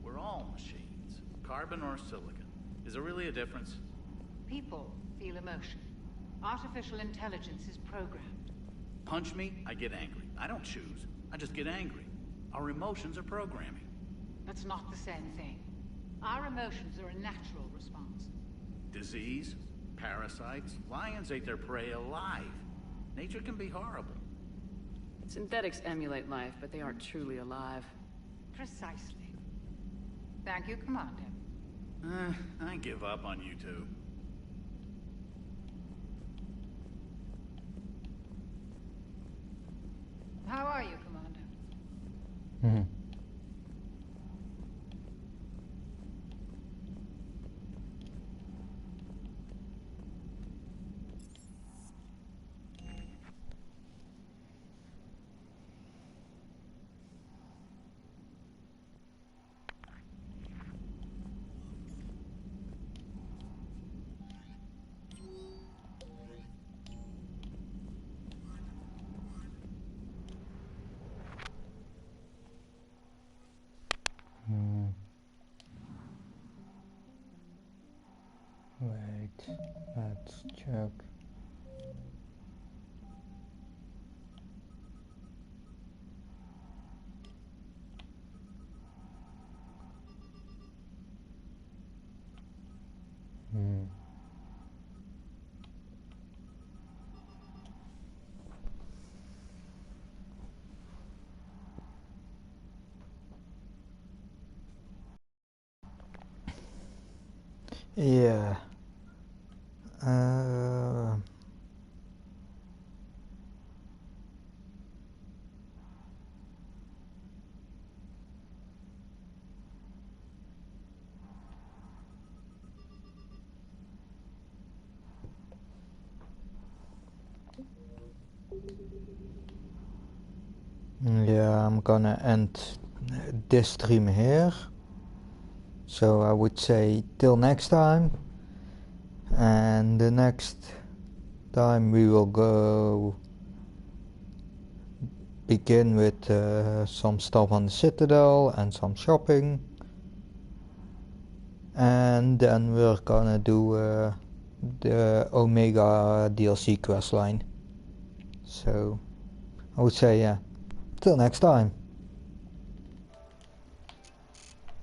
We're all machines. Carbon or silicon. Is there really a difference? People feel emotion. Artificial intelligence is programmed. Punch me, I get angry. I don't choose. I just get angry. Our emotions are programming. That's not the same thing. Our emotions are a natural response. Disease, parasites, lions ate their prey alive. Nature can be horrible. Synthetics emulate life, but they aren't truly alive. Precisely. Thank you, Commander. I give up on you two. How are you, Commander? Wait, let's check. Yeah. Yeah, I'm gonna end this stream here. So I would say till next time. And the next time we will go begin with some stuff on the Citadel and some shopping. And then we're gonna do the Omega DLC questline. So I would say, yeah, till next time.